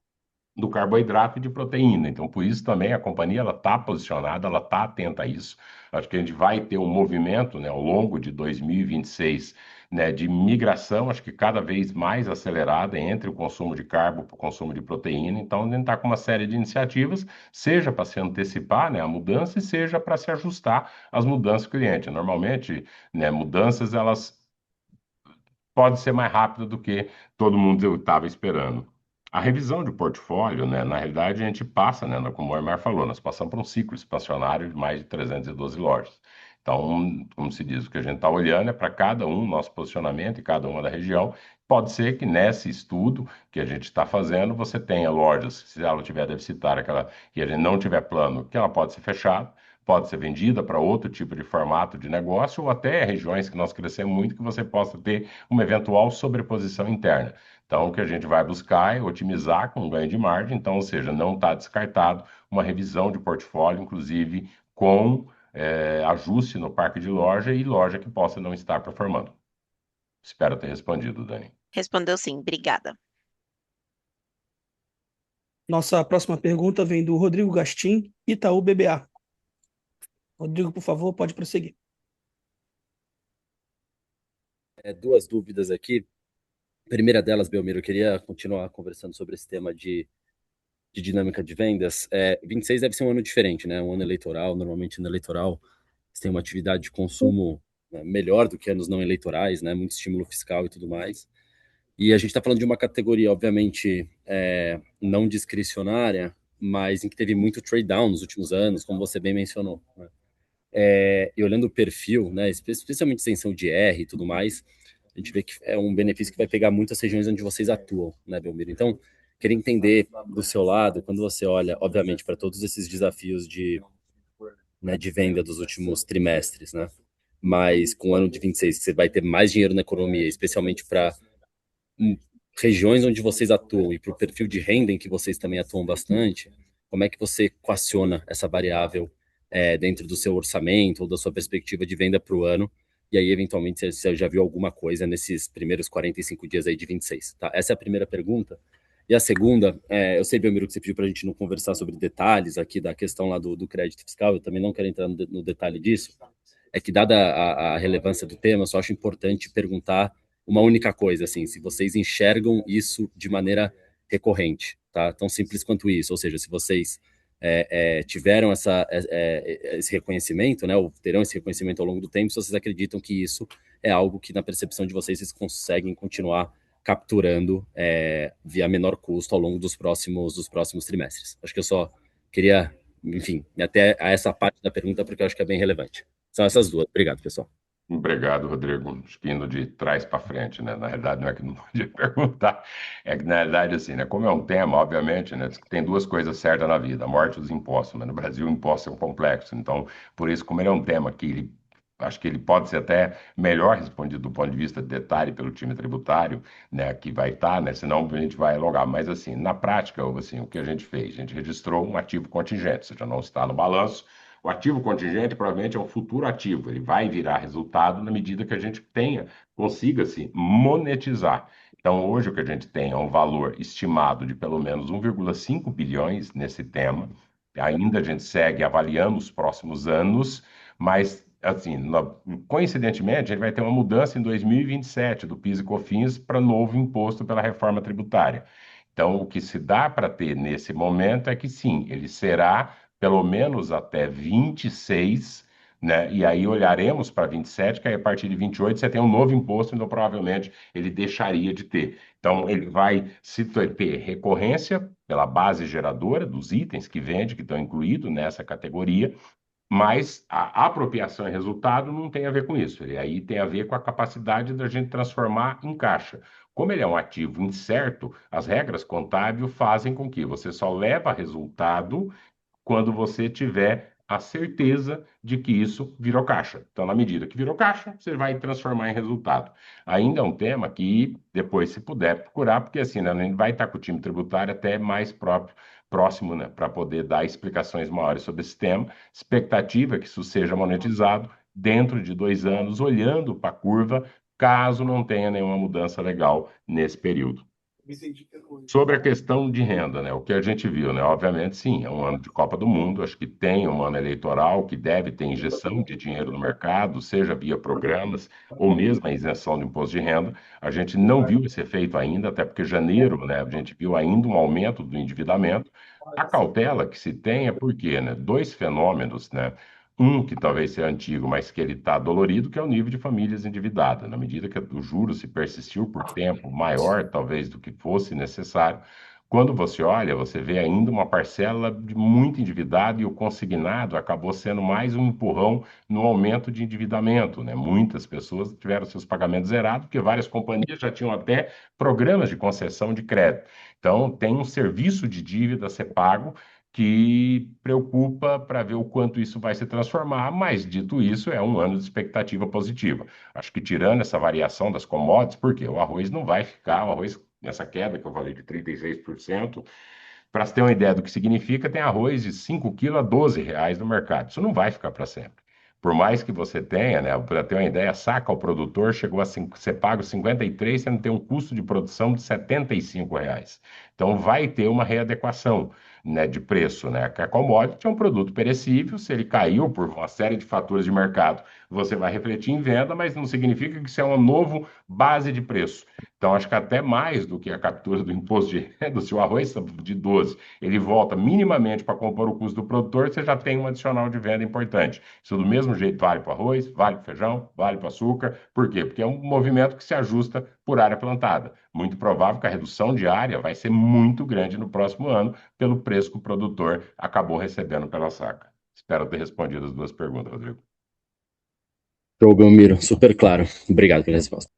do carboidrato e de proteína. Então, por isso também a companhia ela está posicionada, ela está atenta a isso. Acho que a gente vai ter um movimento, né, ao longo de 2026, né, de migração, acho que cada vez mais acelerada entre o consumo de carbo para o consumo de proteína. Então, a gente está com uma série de iniciativas, seja para se antecipar, né, a mudança, e seja para se ajustar às mudanças do cliente. Normalmente, né, mudanças elas podem ser mais rápidas do que todo mundo estava esperando. A revisão de portfólio, né, na realidade, a gente passa, né, como o Aymar falou, nós passamos por um ciclo expansionário de mais de 312 lojas. Então, como se diz, o que a gente está olhando é para cada um, nosso posicionamento e cada uma da região. Pode ser que nesse estudo que a gente está fazendo, você tenha lojas, se ela tiver deficitária, aquela, e a gente não tiver plano, que ela pode ser fechada, pode ser vendida para outro tipo de formato de negócio, ou até regiões que nós crescemos muito, que você possa ter uma eventual sobreposição interna. Então, o que a gente vai buscar é otimizar com ganho de margem, então, ou seja, não está descartado uma revisão de portfólio, inclusive com ajuste no parque de loja e loja que possa não estar performando. Espero ter respondido, Dani. Respondeu sim, obrigada. Nossa próxima pergunta vem do Rodrigo Gastim, Itaú BBA. Rodrigo, por favor, pode prosseguir. Duas dúvidas aqui. A primeira delas, Belmiro, eu queria continuar conversando sobre esse tema de dinâmica de vendas. 26 deve ser um ano diferente, né? Um ano eleitoral, normalmente no eleitoral você tem uma atividade de consumo, né, melhor do que anos não eleitorais, né? Muito estímulo fiscal e tudo mais. E a gente está falando de uma categoria, obviamente, não discricionária, mas em que teve muito trade down nos últimos anos, como você bem mencionou, né? E olhando o perfil, né, especialmente extensão de R e tudo mais, a gente vê que é um benefício que vai pegar muitas regiões onde vocês atuam, né, Belmiro? Então, queria entender do seu lado, quando você olha, obviamente, para todos esses desafios né, de venda dos últimos trimestres, né? Mas com o ano de 26, você vai ter mais dinheiro na economia, especialmente para regiões onde vocês atuam e para o perfil de renda em que vocês também atuam bastante, como é que você equaciona essa variável dentro do seu orçamento ou da sua perspectiva de venda para o ano? E aí, eventualmente, você já viu alguma coisa nesses primeiros 45 dias aí de 26, tá? Essa é a primeira pergunta. E a segunda, eu sei, Belmiro, que você pediu para a gente não conversar sobre detalhes aqui da questão lá do crédito fiscal, eu também não quero entrar no detalhe disso, é que dada a relevância do tema, eu só acho importante perguntar uma única coisa, assim, se vocês enxergam isso de maneira recorrente, tá? Tão simples quanto isso, ou seja, se vocês tiveram esse reconhecimento, né, ou terão esse reconhecimento ao longo do tempo, se vocês acreditam que isso é algo que, na percepção de vocês, vocês conseguem continuar capturando via menor custo ao longo dos próximos trimestres. Acho que eu só queria, enfim, até a essa parte da pergunta, porque eu acho que é bem relevante. São essas duas. Obrigado, pessoal. Obrigado, Rodrigo. Indo de trás para frente, né? Na realidade, não é que não podia perguntar, é que, na realidade, assim, né? Como é um tema, obviamente, né? Tem duas coisas certas na vida, a morte e os impostos, mas no Brasil o imposto é um complexo. Então, por isso, como ele é um tema que acho que ele pode ser até melhor respondido do ponto de vista de detalhe pelo time tributário, né? Que vai estar, né? Senão a gente vai alongar. Mas, assim, na prática, assim, o que a gente fez? A gente registrou um ativo contingente, ou seja, não está no balanço. O ativo contingente provavelmente é um futuro ativo, ele vai virar resultado na medida que a gente consiga-se monetizar. Então, hoje o que a gente tem é um valor estimado de pelo menos 1,5 bilhões nesse tema. Ainda a gente segue avaliando os próximos anos, mas, assim, coincidentemente, ele vai ter uma mudança em 2027 do PIS e COFINS para novo imposto pela reforma tributária. Então, o que se dá para ter nesse momento é que sim, ele será pelo menos até 26, né? E aí olharemos para 27, que aí a partir de 28 você tem um novo imposto, então provavelmente ele deixaria de ter. Então ele vai ter recorrência pela base geradora dos itens que vende, que estão incluídos nessa categoria, mas a apropriação e resultado não tem a ver com isso. Ele aí tem a ver com a capacidade da gente transformar em caixa. Como ele é um ativo incerto, as regras contábeis fazem com que você só leva resultado quando você tiver a certeza de que isso virou caixa. Então, na medida que virou caixa, você vai transformar em resultado. Ainda é um tema que depois, se puder, procurar, porque assim, né, a gente vai estar com o time tributário até mais próximo, né, para poder dar explicações maiores sobre esse tema. Expectativa é que isso seja monetizado dentro de 2 anos, olhando para a curva, caso não tenha nenhuma mudança legal nesse período. Sobre a questão de renda, né? O que a gente viu, né? Obviamente, sim, é um ano de Copa do Mundo, acho que tem um ano eleitoral que deve ter injeção de dinheiro no mercado, seja via programas ou mesmo a isenção do imposto de renda. A gente não viu esse efeito ainda, até porque janeiro, né? A gente viu ainda um aumento do endividamento. A cautela que se tem é porque, né? Dois fenômenos, né? Um que talvez seja antigo, mas que ele está dolorido, que é o nível de famílias endividadas. Na medida que o juro se persistiu por tempo maior, talvez, do que fosse necessário, Quando você olha, você vê ainda uma parcela de muito endividado e o consignado acabou sendo mais um empurrão no aumento de endividamento, né? Muitas pessoas tiveram seus pagamentos zerados, porque várias companhias já tinham até programas de concessão de crédito. Então, tem um serviço de dívida a ser pago que preocupa para ver o quanto isso vai se transformar, mas dito isso, é um ano de expectativa positiva. Acho que tirando essa variação das commodities, porque o arroz não vai ficar, o arroz nessa queda que eu falei de 36%, para você ter uma ideia do que significa, tem arroz de 5 quilos a R$ 12 no mercado. Isso não vai ficar para sempre. Por mais que você tenha, né, para ter uma ideia, saca ao produtor chegou a ser pago 53, você não tem um custo de produção de R$ 75. Então vai ter uma readequação, né, de preço, né? Que a commodity é um produto perecível, se ele caiu por uma série de fatores de mercado, você vai refletir em venda, mas não significa que isso é uma nova base de preço. Então, acho que até mais do que a captura do imposto de renda, se o arroz de 12, ele volta minimamente para compor o custo do produtor, você já tem um adicional de venda importante. Isso do mesmo jeito vale para o arroz, vale para o feijão, vale para o açúcar. Por quê? Porque é um movimento que se ajusta por área plantada. Muito provável que a redução de área vai ser muito grande no próximo ano, pelo preço que o produtor acabou recebendo pela saca. Espero ter respondido as duas perguntas, Rodrigo. Show, Belmiro, super claro. Obrigado pela resposta.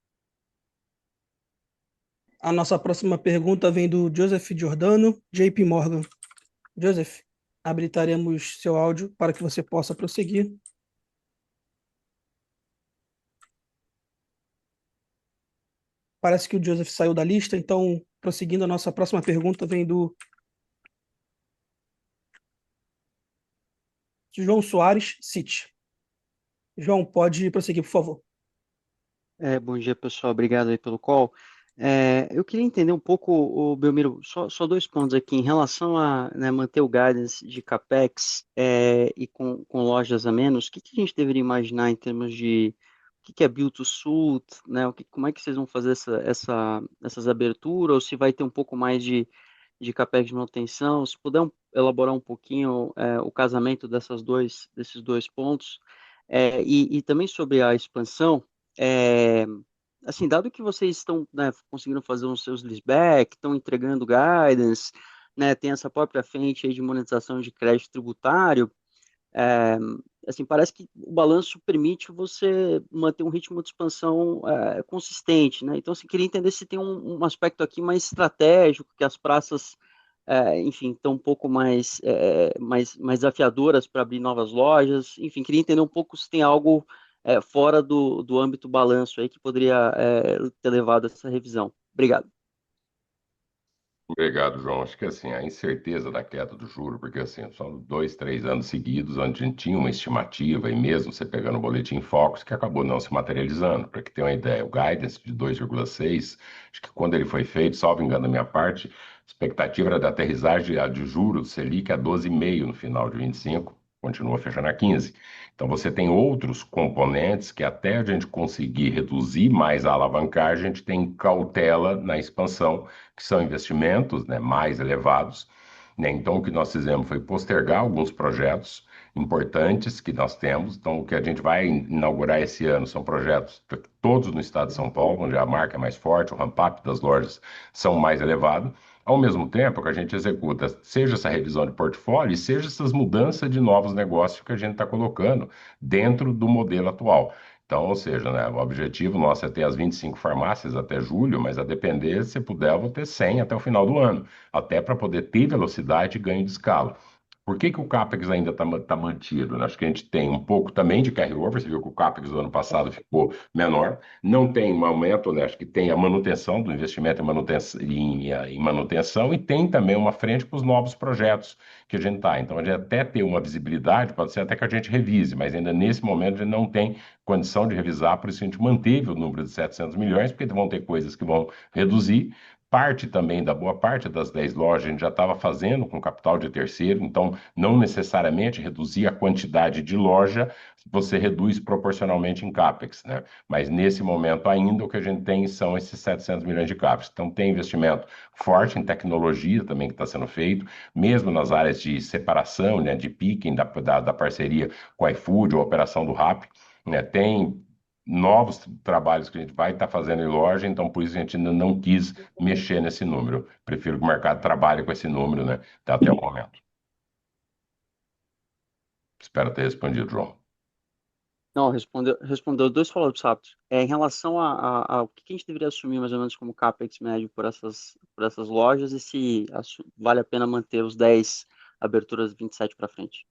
A nossa próxima pergunta vem do Joseph Giordano, JP Morgan. Joseph, habilitaremos seu áudio para que você possa prosseguir. Parece que o Joseph saiu da lista, então, prosseguindo, a nossa próxima pergunta vem do João Soares, Citi. João, pode prosseguir, por favor. Bom dia, pessoal. Obrigado aí pelo call. Eu queria entender um pouco, o Belmiro, só dois pontos aqui. Em relação a, né, manter o guidance de CAPEX e com lojas a menos, o que a gente deveria imaginar em termos de o que é build to suit, né? Como é que vocês vão fazer essas aberturas, ou se vai ter um pouco mais de CAPEX de manutenção? Se puder elaborar um pouquinho o casamento desses dois pontos. E também sobre a expansão, assim, dado que vocês estão, né, conseguindo fazer os seus leaseback, estão entregando guidance, né, tem essa própria frente aí de monetização de crédito tributário, é, assim, parece que o balanço permite você manter um ritmo de expansão consistente, né? Então, assim, queria entender se tem um aspecto aqui mais estratégico, que as praças, enfim, estão um pouco mais desafiadoras para abrir novas lojas. Enfim, queria entender um pouco se tem algo fora do âmbito balanço aí que poderia ter levado a essa revisão. Obrigado. Obrigado, João. Acho que assim, a incerteza da queda do juro, porque assim, são 2, 3 anos seguidos onde a gente tinha uma estimativa, e mesmo você pegando o boletim Focus, que acabou não se materializando. Para que tenha uma ideia, o guidance de 2,6, acho que quando ele foi feito, salvo engano da minha parte, a expectativa era da aterrissagem de juros Selic a 12,5 no final de 25, continua fechando a 15. Então você tem outros componentes que até a gente conseguir reduzir mais a alavancagem, a gente tem cautela na expansão, que são investimentos, né, mais elevados, né? Então, o que nós fizemos foi postergar alguns projetos importantes que nós temos. Então, o que a gente vai inaugurar esse ano são projetos todos no estado de São Paulo, onde a marca é mais forte, o ramp-up das lojas são mais elevados. Ao mesmo tempo que a gente executa, seja essa revisão de portfólio, e seja essas mudanças de novos negócios que a gente está colocando dentro do modelo atual. Então, ou seja, né, o objetivo nosso é ter as 25 farmácias até julho, mas a depender, se puder, eu vou ter 100 até o final do ano, até para poder ter velocidade e ganho de escala. Por que o CAPEX ainda está mantido, né? Acho que a gente tem um pouco também de carry-over, você viu que o CAPEX do ano passado ficou menor, não tem um aumento, né? Acho que tem a manutenção do investimento em manutenção e tem também uma frente para os novos projetos que a gente está. Então, a gente até ter uma visibilidade, pode ser até que a gente revise, mas ainda nesse momento a gente não tem condição de revisar, por isso a gente manteve o número de 700 milhões, porque vão ter coisas que vão reduzir. Parte também da boa parte das 10 lojas a gente já estava fazendo com capital de terceiro, então não necessariamente reduzir a quantidade de loja, você reduz proporcionalmente em CAPEX, né? Mas nesse momento ainda o que a gente tem são esses 700 milhões de CAPEX. Então tem investimento forte em tecnologia também que está sendo feito, mesmo nas áreas de separação, né, de picking da parceria com a iFood ou a operação do Rappi, né? Tem novos trabalhos que a gente vai estar fazendo em loja, então por isso a gente ainda não quis mexer nesse número. Prefiro que o mercado trabalhe com esse número, né, até o momento. Espero ter respondido, João. Não, respondeu dois follow-ups rápidos. Em relação ao que a gente deveria assumir mais ou menos como CAPEX médio por essas lojas e se vale a pena manter os 10 aberturas 27 para frente.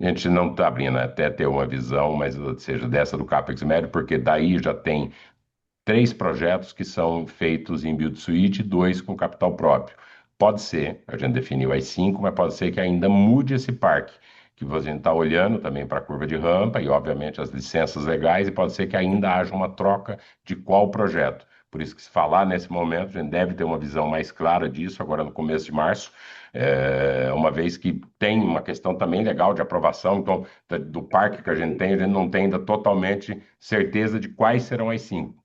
A gente não está abrindo até ter uma visão, mas seja dessa do CAPEX médio, porque daí já tem 3 projetos que são feitos em build suite e 2 com capital próprio. Pode ser, a gente definiu as 5, mas pode ser que ainda mude esse parque, que a gente está olhando também para a curva de rampa e, obviamente, as licenças legais, e pode ser que ainda haja uma troca de qual projeto. Por isso que se falar nesse momento, a gente deve ter uma visão mais clara disso agora no começo de março, uma vez que tem uma questão também legal de aprovação, então, do parque que a gente não tem ainda totalmente certeza de quais serão as 5.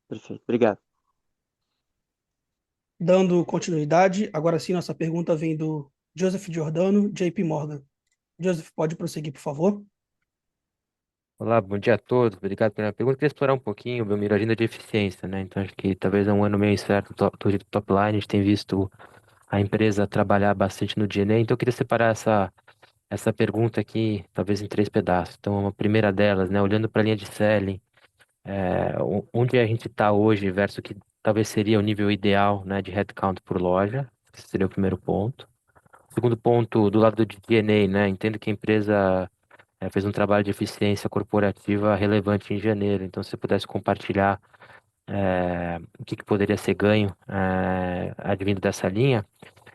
Perfeito, obrigado. Dando continuidade, agora sim, nossa pergunta vem do Joseph Giordano, JP Morgan. Joseph, pode prosseguir, por favor? Olá, bom dia a todos. Obrigado pela pergunta. Queria explorar um pouquinho, Belmiro, a agenda de eficiência, né? Então, acho que talvez é um ano meio incerto do top line. A gente tem visto a empresa trabalhar bastante no G&A. Então, eu queria separar essa pergunta aqui, talvez em 3 pedaços. Então, a primeira delas, né? Olhando para a linha de selling, onde a gente está hoje versus o que talvez seria o nível ideal, né, de headcount por loja. Esse seria o primeiro ponto. Segundo ponto, do lado do G&A, né? Entendo que a empresa fez um trabalho de eficiência corporativa relevante em janeiro. Então, se você pudesse compartilhar o que poderia ser ganho advindo dessa linha.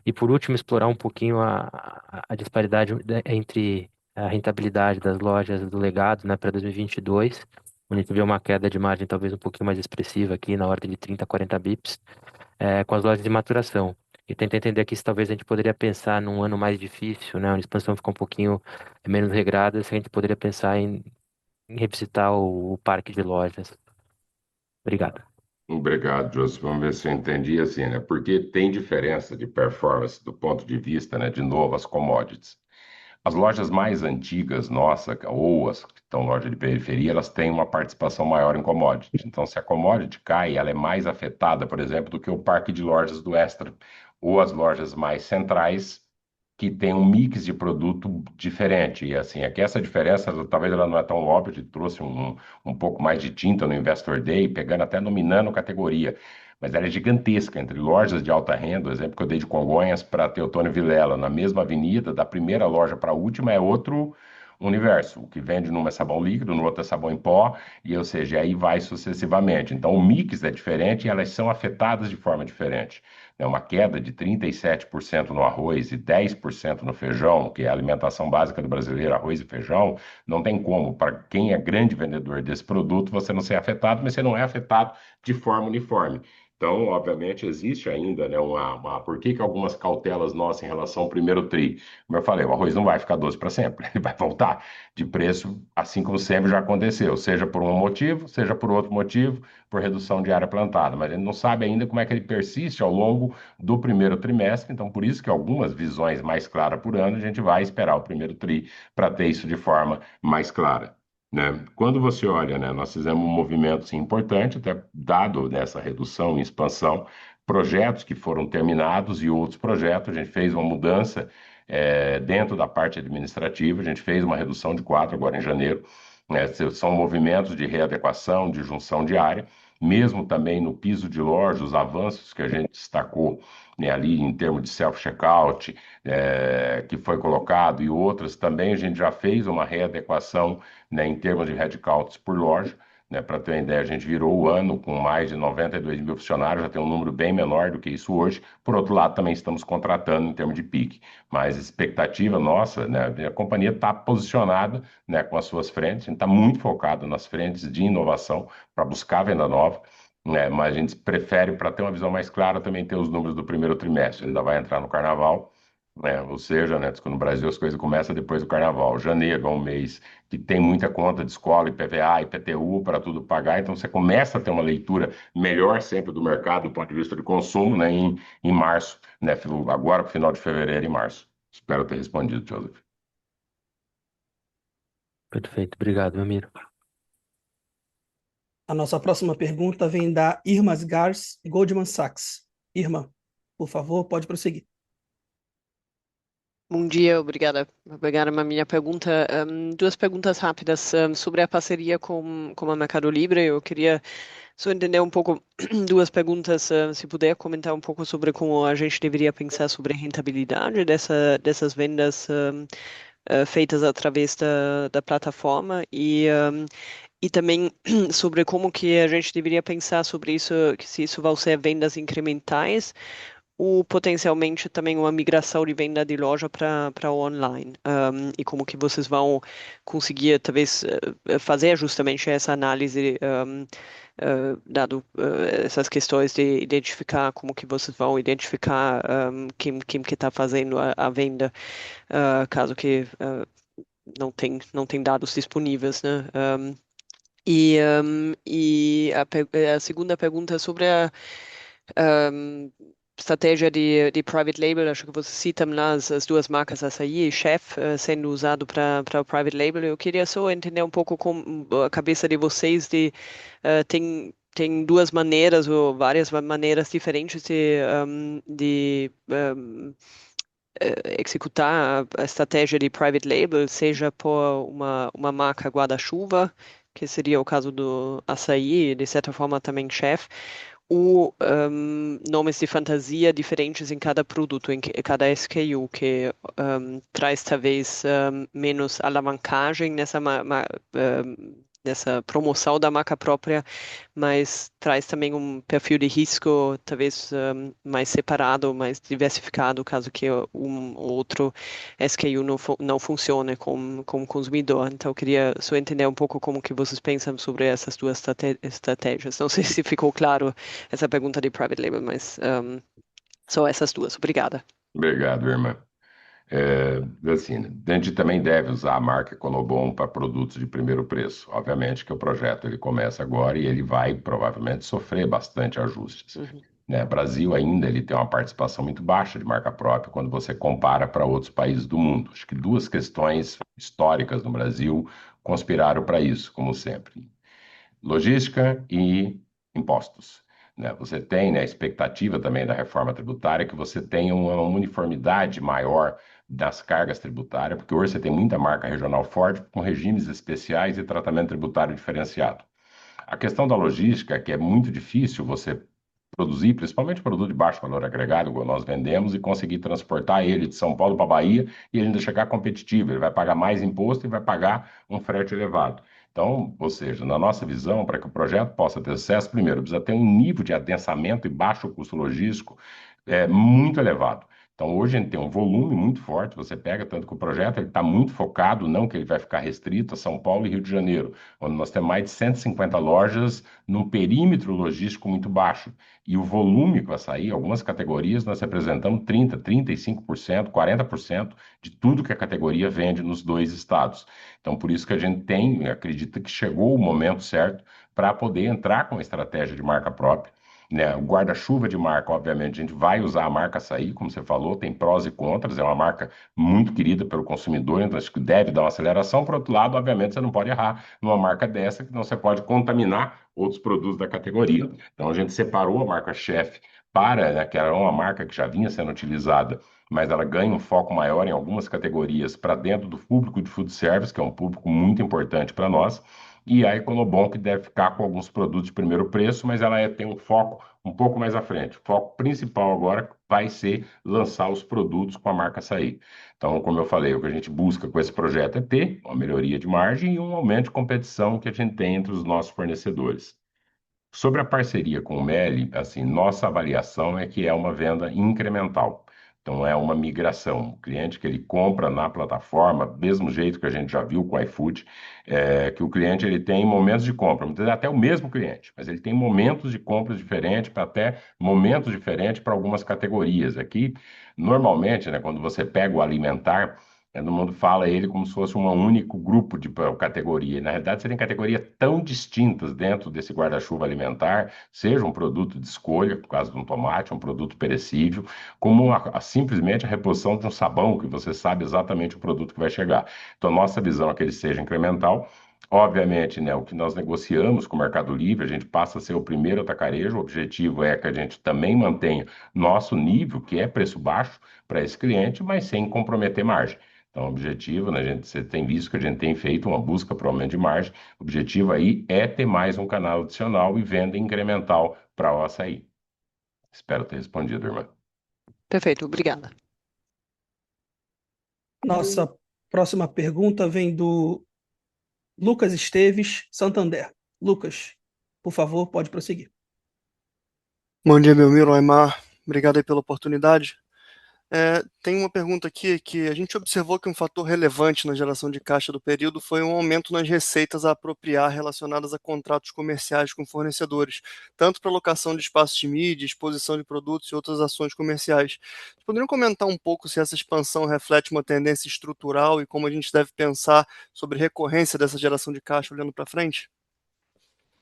E, por último, explorar um pouquinho a disparidade entre a rentabilidade das lojas do legado, né, para 2022, onde a gente vê uma queda de margem talvez um pouquinho mais expressiva aqui, na ordem de 30, 40 bips, com as lojas de maturação. E tentar entender aqui se talvez a gente poderia pensar num ano mais difícil, né, onde a expansão fica um pouquinho menos regrada, se a gente poderia pensar em revisitar o parque de lojas. Obrigado. Obrigado, Joseph. Vamos ver se eu entendi assim, né? Porque tem diferença de performance do ponto de vista, né, de novo, as commodities. As lojas mais antigas, nossa, ou as que estão loja de periferia, elas têm uma participação maior em commodity. Então, se a commodity cai, ela é mais afetada, por exemplo, do que o parque de lojas do Extra, ou as lojas mais centrais, que tem um mix de produto diferente. E assim, aqui essa diferença, talvez ela não é tão óbvia, a gente trouxe um pouco mais de tinta no Investor Day, pegando até nominando categoria. Mas ela é gigantesca, entre lojas de alta renda, o exemplo que eu dei de Congonhas para Teotônio Vilela, na mesma avenida, da primeira loja para a última, é outro universo. O que vende numa é sabão líquido, no outro é sabão em pó, e ou seja, aí vai sucessivamente. Então o mix é diferente e elas são afetadas de forma diferente. É uma queda de 37% no arroz e 10% no feijão, que é a alimentação básica do brasileiro, arroz e feijão, não tem como. Para quem é grande vendedor desse produto, você não ser afetado, mas você não é afetado de forma uniforme. Então, obviamente, existe ainda, né, por que algumas cautelas nossas em relação ao primeiro tri? Como eu falei, o arroz não vai ficar doce para sempre, ele vai voltar de preço, assim como sempre já aconteceu, seja por um motivo, seja por outro motivo, por redução de área plantada, mas a gente não sabe ainda como é que ele persiste ao longo do primeiro trimestre, então por isso que algumas visões mais claras por ano, a gente vai esperar o primeiro tri para ter isso de forma mais clara. Né? Quando você olha, né, nós fizemos um movimento sim, importante, até dado nessa redução e expansão, projetos que foram terminados e outros projetos, a gente fez uma mudança dentro da parte administrativa, a gente fez uma redução de 4 agora em janeiro, né? São movimentos de readequação, de junção de área, mesmo também no piso de loja, os avanços que a gente destacou, né, ali em termos de self-checkout, que foi colocado, e outras também, a gente já fez uma readequação, né, em termos de headcounts por loja, né, para ter uma ideia, a gente virou o ano com mais de 92 mil funcionários, já tem um número bem menor do que isso hoje. Por outro lado, também estamos contratando em termos de pique. Mas a expectativa nossa, né, a companhia está posicionada, né, com as suas frentes, a gente está muito focado nas frentes de inovação para buscar venda nova. Né, mas a gente prefere, para ter uma visão mais clara, também ter os números do primeiro trimestre. Ainda vai entrar no carnaval, né? Ou seja, né, no Brasil as coisas começam depois do carnaval. Janeiro é um mês que tem muita conta de escola, IPVA, IPTU para tudo pagar, então você começa a ter uma leitura melhor sempre do mercado do ponto de vista de consumo, né, em março, né, agora para o final de fevereiro e março. Espero ter respondido, Joseph. Perfeito, obrigado, Belmiro. A nossa próxima pergunta vem da Irma Sgars, Goldman Sachs. Irma, por favor, pode prosseguir. Bom dia, obrigada. Obrigada a minha pergunta. Duas perguntas rápidas sobre a parceria com a Mercado Livre. Eu queria só entender um pouco, duas perguntas, se puder comentar um pouco sobre como a gente deveria pensar sobre a rentabilidade dessas vendas feitas através da plataforma e também sobre como que a gente deveria pensar sobre isso, que se isso vai ser vendas incrementais ou potencialmente também uma migração de venda de loja para o online. E como que vocês vão conseguir, talvez, fazer justamente essa análise, dado essas questões de identificar como que vocês vão identificar quem que está fazendo a venda, caso que não tem dados disponíveis, né? A segunda pergunta é sobre a estratégia de private label. Acho que você cita lá as duas marcas, Açaí e Chef, sendo usado para o private label. Eu queria só entender um pouco como a cabeça de vocês tem duas maneiras ou várias maneiras diferentes de executar a estratégia de private label, seja por uma marca guarda-chuva, que seria o caso do Açaí, e de certa forma também Chef, ou nomes de fantasia diferentes em cada produto, em cada SKU, que traz talvez menos alavancagem nessa promoção da marca própria, mas traz também um perfil de risco talvez mais separado, mais diversificado, caso que um ou outro SKU não funcione como consumidor. Então, eu queria só entender um pouco como que vocês pensam sobre essas duas estratégias. Não sei se ficou claro essa pergunta de private label, mas só essas duas. Obrigada. Obrigado, irmã. Assim, a gente também deve usar a marca Econobom para produtos de primeiro preço. Obviamente que o projeto ele começa agora e ele vai provavelmente sofrer bastante ajustes. Uhum. Né? Brasil ainda ele tem uma participação muito baixa de marca própria quando você compara para outros países do mundo. Acho que duas questões históricas no Brasil conspiraram para isso, como sempre: logística e impostos. Né? Você tem, né, a expectativa também da reforma tributária que você tenha uma uniformidade maior das cargas tributárias, porque hoje você tem muita marca regional forte com regimes especiais e tratamento tributário diferenciado. A questão da logística é que é muito difícil você produzir, principalmente produto de baixo valor agregado, igual nós vendemos, e conseguir transportar ele de São Paulo para Bahia e ainda chegar competitivo. Ele vai pagar mais imposto e vai pagar um frete elevado. Então, ou seja, na nossa visão, para que o projeto possa ter sucesso, primeiro, precisa ter um nível de adensamento e baixo custo logístico muito elevado. Então, hoje a gente tem um volume muito forte, você pega, tanto que o projeto está muito focado, não que ele vai ficar restrito a São Paulo e Rio de Janeiro, onde nós temos mais de 150 lojas num perímetro logístico muito baixo. E o volume que vai sair, algumas categorias, nós representamos 30%, 35%, 40% de tudo que a categoria vende nos dois estados. Então, por isso que a gente acredita que chegou o momento certo para poder entrar com a estratégia de marca própria. Né? O guarda-chuva de marca, obviamente, a gente vai usar a marca Açaí, como você falou, tem prós e contras, é uma marca muito querida pelo consumidor, então acho que deve dar uma aceleração. Por outro lado, obviamente, você não pode errar numa marca dessa, que não você pode contaminar outros produtos da categoria. Então a gente separou a marca Chef para, né, que era uma marca que já vinha sendo utilizada, mas ela ganha um foco maior em algumas categorias para dentro do público de food service, que é um público muito importante para nós. E a Econobom, que deve ficar com alguns produtos de primeiro preço, mas ela tem um foco um pouco mais à frente. O foco principal agora vai ser lançar os produtos com a marca Açaí. Então, como eu falei, o que a gente busca com esse projeto é ter uma melhoria de margem e um aumento de competição que a gente tem entre os nossos fornecedores. Sobre a parceria com o Meli, assim, nossa avaliação é que é uma venda incremental. Então, é uma migração. O cliente que ele compra na plataforma, mesmo jeito que a gente já viu com o iFood, que o cliente ele tem momentos de compra, muitas vezes até o mesmo cliente, mas ele tem momentos de compras diferentes, até momentos diferentes para algumas categorias. Aqui, normalmente, né, quando você pega o alimentar, Todo mundo fala ele como se fosse um único grupo de categoria. Na realidade, você tem categorias tão distintas dentro desse guarda-chuva alimentar, seja um produto de escolha, por causa de um tomate, um produto perecível, como simplesmente a reposição de um sabão, que você sabe exatamente o produto que vai chegar. Então, nossa visão é que ele seja incremental. Obviamente, né, o que nós negociamos com o Mercado Livre, a gente passa a ser o primeiro atacarejo, o objetivo é que a gente também mantenha nosso nível, que é preço baixo, para esse cliente, mas sem comprometer margem. Então, o objetivo, né, você tem visto que a gente tem feito uma busca para aumento de margem. O objetivo aí é ter mais um canal adicional e venda incremental para o açaí. Espero ter respondido, irmã. Perfeito, obrigada. Nossa próxima pergunta vem do Lucas Esteves, Santander. Lucas, por favor, pode prosseguir. Bom dia, Belmiro, Aimar. Obrigado aí pela oportunidade. Tem uma pergunta aqui que a gente observou que um fator relevante na geração de caixa do período foi um aumento nas receitas a apropriar relacionadas a contratos comerciais com fornecedores, tanto para locação de espaços de mídia, exposição de produtos e outras ações comerciais. Vocês poderiam comentar um pouco se essa expansão reflete uma tendência estrutural e como a gente deve pensar sobre recorrência dessa geração de caixa olhando para frente?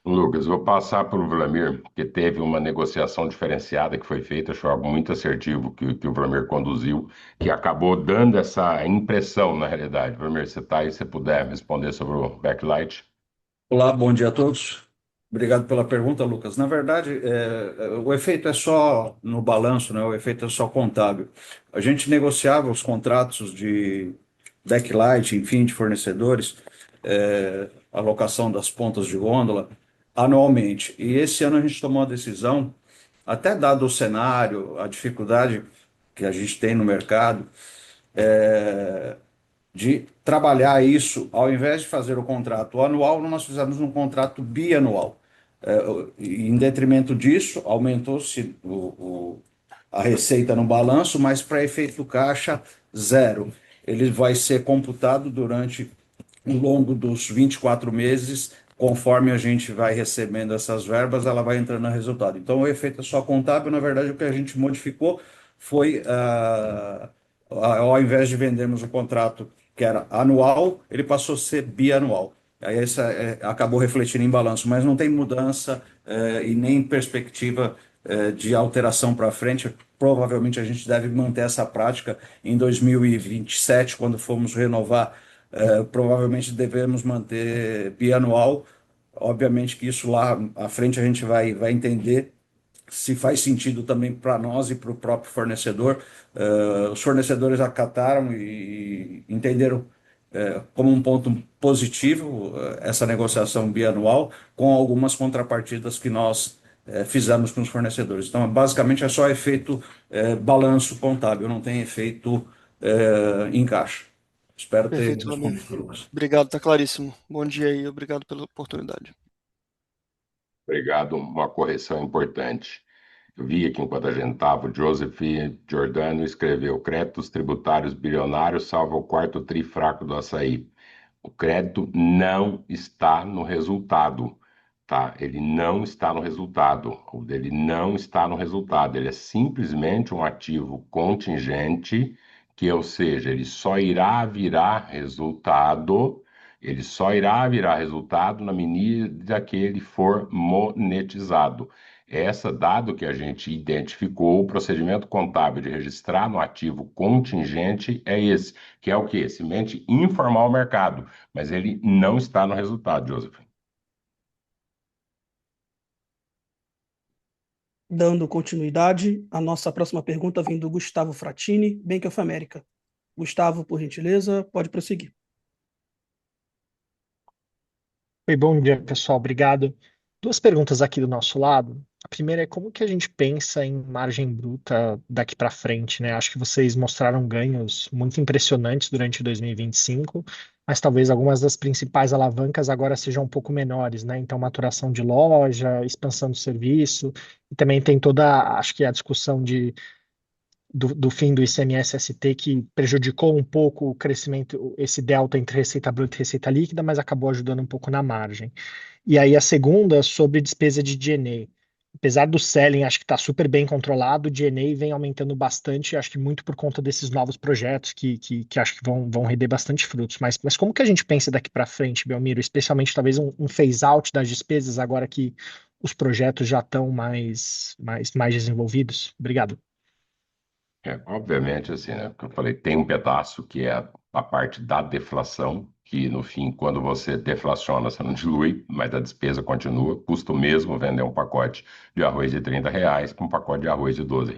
Lucas, vou passar para o Vlamir, que teve uma negociação diferenciada que foi feita, achou algo muito assertivo que o Vlamir conduziu, que acabou dando essa impressão na realidade. Vlamir, você está aí, se puder responder sobre o backlight. Olá, bom dia a todos. Obrigado pela pergunta, Lucas. Na verdade, o efeito é só no balanço, né? O efeito é só contábil. A gente negociava os contratos de backlight, enfim, de fornecedores, alocação das pontas de gôndola, anualmente. E esse ano a gente tomou a decisão, até dado o cenário, a dificuldade que a gente tem no mercado, de trabalhar isso, ao invés de fazer o contrato anual, nós fizemos um contrato bianual. Em detrimento disso, aumentou-se a receita no balanço, mas para efeito caixa, zero. Ele vai ser computado durante ao longo dos 24 meses, conforme a gente vai recebendo essas verbas, ela vai entrando no resultado. Então, o efeito é só contábil, na verdade, o que a gente modificou foi, ao invés de vendermos o contrato que era anual, ele passou a ser bianual. Aí isso acabou refletindo em balanço, mas não tem mudança e nem perspectiva de alteração para frente. Provavelmente a gente deve manter essa prática em 2027, quando formos renovar. Provavelmente devemos manter bianual. Obviamente que isso lá à frente a gente vai entender se faz sentido também para nós e para o próprio fornecedor. Os fornecedores acataram e entenderam como um ponto positivo essa negociação bianual, com algumas contrapartidas que nós fizemos com os fornecedores. Então, basicamente, é só efeito balanço contábil, não tem efeito em caixa. Espero ter Perfeito, Vlamir. respondido, Lucas. Obrigado, tá claríssimo. Bom dia aí, obrigado pela oportunidade. Obrigado, uma correção importante. Eu vi aqui enquanto a gente estava, o Joseph Giordano escreveu créditos tributários bilionários salva o quarto tri fraco do açaí. O crédito não está no resultado, tá? Ele não está no resultado. Ele não está no resultado. Ele é simplesmente um ativo contingente, que, ou seja, ele só irá virar resultado. Ele só irá virar resultado na medida que ele for monetizado. Dado que a gente identificou, o procedimento contábil de registrar no ativo contingente é esse, que é o quê? Semente informar o mercado, mas ele não está no resultado, Joseph. Dando continuidade, a nossa próxima pergunta vem do Gustavo Fratini, Bank of America. Gustavo, por gentileza, pode prosseguir. Oi, bom dia, pessoal. Obrigado. Duas perguntas aqui do nosso lado. A primeira é como que a gente pensa em margem bruta daqui para frente, né? Acho que vocês mostraram ganhos muito impressionantes durante 2025, mas talvez algumas das principais alavancas agora sejam um pouco menores, né? Então, maturação de loja, expansão do serviço, e também tem toda, acho que a discussão do fim do ICMS-ST que prejudicou um pouco o crescimento, esse delta entre receita bruta e receita líquida, mas acabou ajudando um pouco na margem. E aí a segunda sobre despesa de G&A. apesar do selling, acho que está super bem controlado, o G&A vem aumentando bastante, acho que muito por conta desses novos projetos que acho que vão render bastante frutos. Mas como que a gente pensa daqui para frente, Belmiro? Especialmente talvez um phase-out das despesas agora que os projetos já estão mais desenvolvidos? Obrigado. Obviamente, assim, né? Porque eu falei, tem um pedaço que é a parte da deflação, que no fim, quando você deflaciona, você não dilui, mas a despesa continua. Custa o mesmo vender um pacote de arroz de R$ 30 com um pacote de arroz de R$ 12.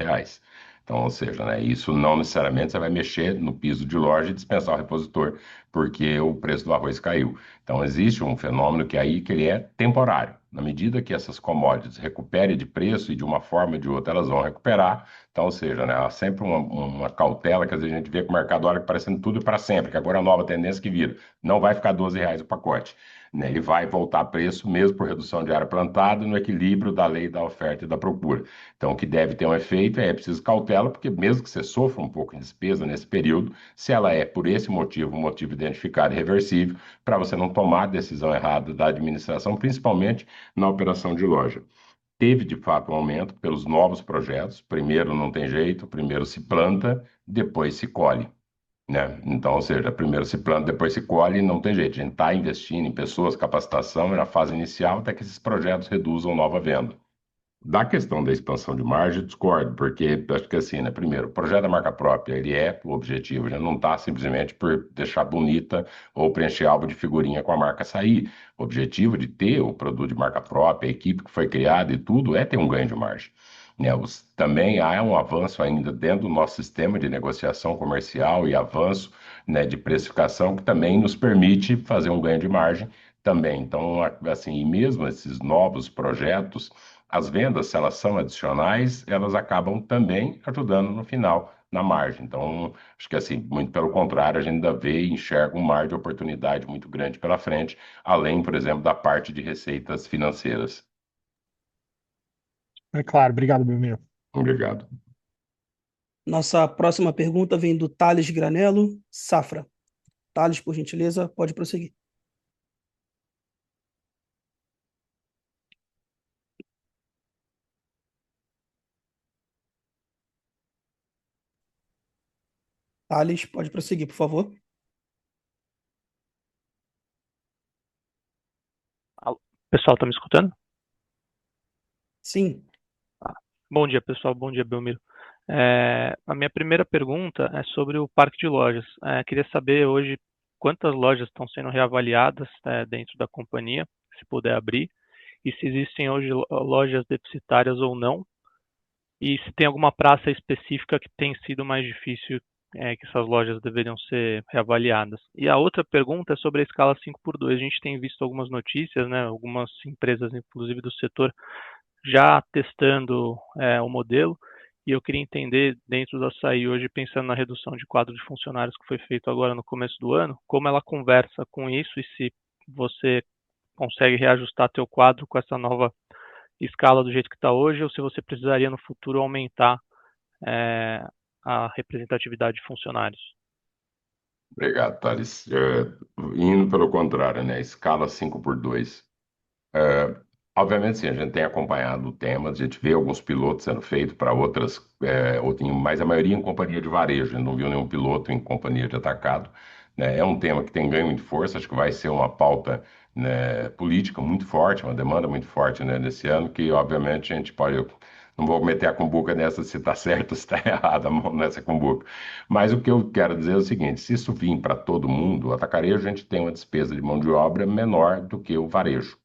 Então, ou seja, né, isso não necessariamente você vai mexer no piso de loja e dispensar o repositor, porque o preço do arroz caiu. Então, existe um fenômeno que aí que ele é temporário. Na medida que essas commodities recuperem de preço e de uma forma ou de outra elas vão recuperar, então, ou seja, né, há sempre uma cautela que às vezes a gente vê que o mercado olha parecendo tudo para sempre, que agora é a nova tendência que vira. Não vai ficar R$ 12 o pacote. Né? Ele vai voltar a preço, mesmo por redução de área plantada, no equilíbrio da lei da oferta e da procura. Então, o que deve ter um efeito é preciso cautela, porque mesmo que você sofra um pouco em despesa nesse período, se ela é por esse motivo, um motivo identificado e reversível, para você não tomar a decisão errada da administração, principalmente na operação de loja. Teve, de fato, um aumento pelos novos projetos. Primeiro não tem jeito, primeiro se planta, depois se colhe. Né? Então, ou seja, primeiro se planta, depois se colhe, e não tem jeito. A gente está investindo em pessoas, capacitação na fase inicial, até que esses projetos reduzam nova venda. Da questão da expansão de margem, eu discordo, porque acho que assim, né? Primeiro, o projeto da marca própria, ele é o objetivo, já não está simplesmente por deixar bonita ou preencher álbum de figurinha com a marca sair. O objetivo de ter o produto de marca própria, a equipe que foi criada e tudo, é ter um ganho de margem. Né? Também há um avanço ainda dentro do nosso sistema de negociação comercial e avanço, né, de precificação que também nos permite fazer um ganho de margem também. Então, assim, e mesmo esses novos projetos, as vendas, se elas são adicionais, elas acabam também ajudando no final, na margem. Então, acho que assim, muito pelo contrário, a gente ainda vê e enxerga um mar de oportunidade muito grande pela frente, além, por exemplo, da parte de receitas financeiras. É claro, obrigado, Belmiro. Obrigado. Nossa próxima pergunta vem do Thales Granello, Safra. Thales, por gentileza, pode prosseguir. Thales, pode prosseguir, por favor. Pessoal, tá me escutando? Sim. Bom dia, pessoal. Bom dia, Belmiro. A minha primeira pergunta é sobre o parque de lojas. Queria saber hoje quantas lojas estão sendo reavaliadas dentro da companhia, se puder abrir, e se existem hoje lojas deficitárias ou não, e se tem alguma praça específica que tem sido mais difícil que essas lojas deveriam ser reavaliadas. E a outra pergunta é sobre a escala 5x2. A gente tem visto algumas notícias, né, algumas empresas, inclusive do setor, já testando o modelo, e eu queria entender, dentro da Açaí hoje, pensando na redução de quadro de funcionários que foi feito agora no começo do ano, como ela conversa com isso e se você consegue reajustar teu quadro com essa nova escala do jeito que está hoje, ou se você precisaria no futuro aumentar a representatividade de funcionários. Obrigado, Thales. Indo pelo contrário, né? Escala 5x2. Obviamente, sim, a gente tem acompanhado o tema, a gente vê alguns pilotos sendo feitos para outras, mas a maioria em companhia de varejo, a gente não viu nenhum piloto em companhia de atacado. Né? É um tema que tem ganho de força, acho que vai ser uma pauta, né, política muito forte, uma demanda muito forte, né, nesse ano, que obviamente a gente pode. Não vou meter a cumbuca nessa se está certo ou se está errada a mão nessa cumbuca. Mas o que eu quero dizer é o seguinte: se isso vir para todo mundo, o atacarejo a gente tem uma despesa de mão de obra menor do que o varejo.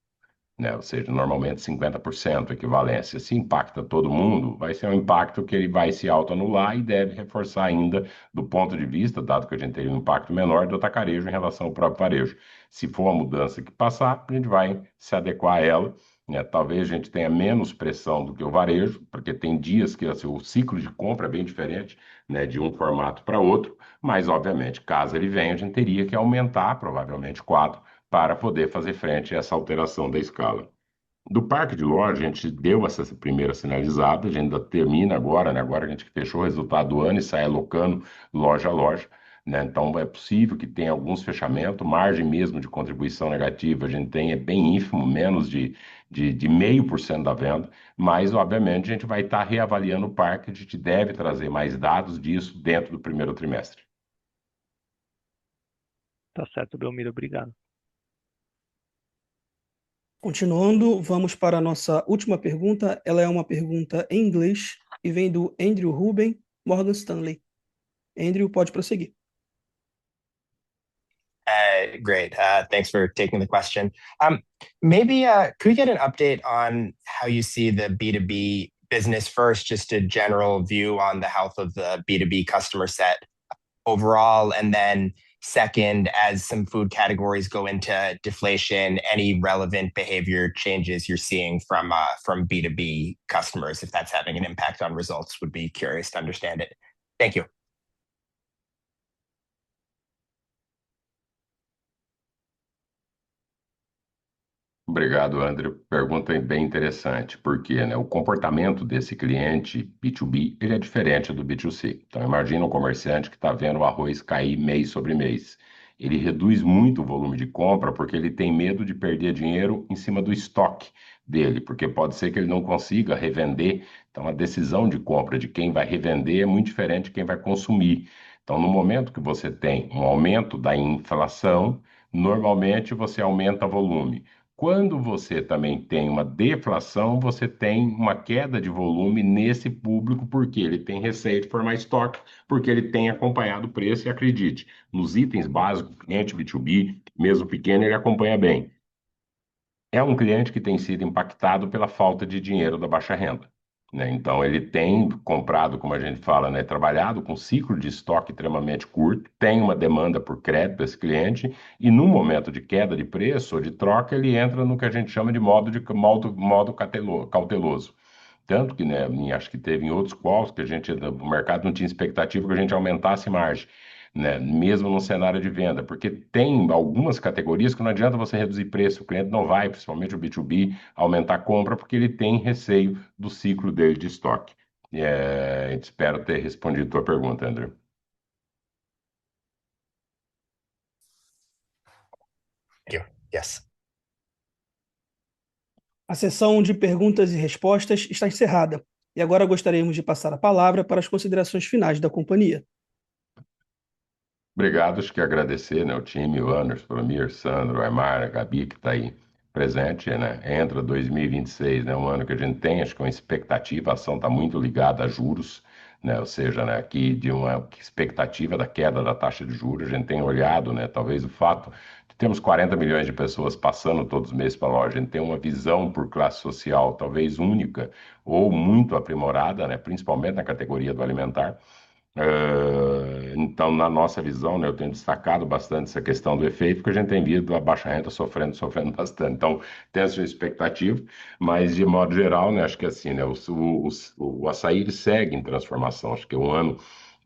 Né? Ou seja, normalmente 50% equivalência. Se impacta todo mundo, vai ser um impacto que ele vai se autoanular e deve reforçar ainda do ponto de vista, dado que a gente teria um impacto menor do atacarejo em relação ao próprio varejo. Se for uma mudança que passar, a gente vai se adequar a ela. Né? Talvez a gente tenha menos pressão do que o varejo, porque tem dias que assim, o ciclo de compra é bem diferente, né, de um formato para outro, mas obviamente, caso ele venha, a gente teria que aumentar, provavelmente 4, para poder fazer frente a essa alteração da escala. Do parque de loja, a gente deu essa primeira sinalizada, a gente ainda termina agora, né? Agora a gente fechou o resultado do ano e sai alocando loja a loja. né? Então, é possível que tenha alguns fechamentos, margem mesmo de contribuição negativa, a gente tem é bem ínfimo, menos de 0,5% da venda, mas, obviamente, a gente vai estar reavaliando o parque, a gente deve trazer mais dados disso dentro do primeiro trimestre. Tá certo, Belmiro, obrigado. Continuando, vamos para a nossa última pergunta. Ela é uma pergunta em inglês e vem do Andrew Ruben, Morgan Stanley. Andrew, pode prosseguir. Great. Thanks for taking the question. Maybe could we get an update on how you see the B2B business first, just a general view on the health of the B2B customer set overall, and then second, as some food categories go into deflation, any relevant behavior changes you're seeing from B2B customers, if that's having an impact on results, would be curious to understand it. Thank you. Obrigado, André. Pergunta bem interessante, porque, né, o comportamento desse cliente B2B ele é diferente do B2C. Então, imagina um comerciante que está vendo o arroz cair mês sobre mês. Ele reduz muito o volume de compra porque ele tem medo de perder dinheiro em cima do estoque dele, porque pode ser que ele não consiga revender. Então, a decisão de compra de quem vai revender é muito diferente de quem vai consumir. Então, no momento que você tem um aumento da inflação, normalmente você aumenta o volume. Quando você também tem uma deflação, você tem uma queda de volume nesse público, porque ele tem receio de formar estoque, porque ele tem acompanhado o preço, e acredite, nos itens básicos, cliente B2B, mesmo pequeno, ele acompanha bem. É um cliente que tem sido impactado pela falta de dinheiro da baixa renda, né? Então, ele tem comprado, como a gente fala, né, trabalhado com ciclo de estoque extremamente curto, tem uma demanda por crédito desse cliente, e no momento de queda de preço ou de troca, ele entra no que a gente chama de modo cauteloso. Tanto que, né, acho que teve em outros calls que o mercado não tinha expectativa que a gente aumentasse margem, né, mesmo no cenário de venda, porque tem algumas categorias que não adianta você reduzir preço, o cliente não vai, principalmente o B2B, aumentar a compra, porque ele tem receio do ciclo dele de estoque. Espero ter respondido a tua pergunta, André. Thank you. Yes. A sessão de perguntas e respostas está encerrada. E agora gostaríamos de passar a palavra para as considerações finais da companhia. Obrigado, acho que agradecer, né, o time, o Anderson, o Amir, Sandro, o Aymar, a Gabi, que está aí presente, né? Entra 2026, né, um ano que a gente tem, acho que uma expectativa, a ação está muito ligada a juros, né? Ou seja, né, aqui de uma expectativa da queda da taxa de juros, a gente tem olhado, né, talvez o fato de termos 40 milhões de pessoas passando todos os meses para a loja, a gente tem uma visão por classe social talvez única ou muito aprimorada, né, principalmente na categoria do alimentar. Então, na nossa visão, né, eu tenho destacado bastante essa questão do efeito, porque a gente tem visto a baixa renda sofrendo bastante. Então, tem essa expectativa, mas de modo geral, né, acho que assim, né, o açaí ele segue em transformação. Acho que é um ano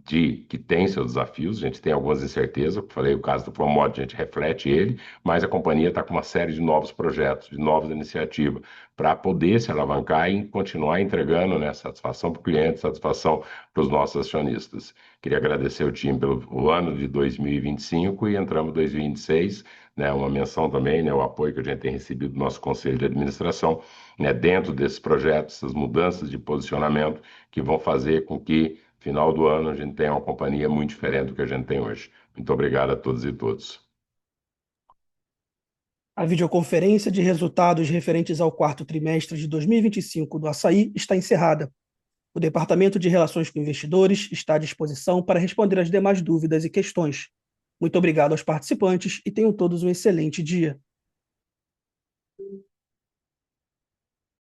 que tem seus desafios, a gente tem algumas incertezas, eu falei o caso do Promode, a gente reflete ele, mas a companhia está com uma série de novos projetos, de novas iniciativas, para poder se alavancar e continuar entregando, né, satisfação para o cliente, satisfação para os nossos acionistas. Queria agradecer o time pelo ano de 2025 e entramos em 2026, né, uma menção também, né, o apoio que a gente tem recebido do nosso conselho de administração, né, dentro desses projetos, essas mudanças de posicionamento que vão fazer com que final do ano a gente tenha uma companhia muito diferente do que a gente tem hoje. Muito obrigado a todos e todas. A videoconferência de resultados referentes ao quarto trimestre de 2025 do Açaí está encerrada. O Departamento de Relações com Investidores está à disposição para responder as demais dúvidas e questões. Muito obrigado aos participantes e tenham todos um excelente dia.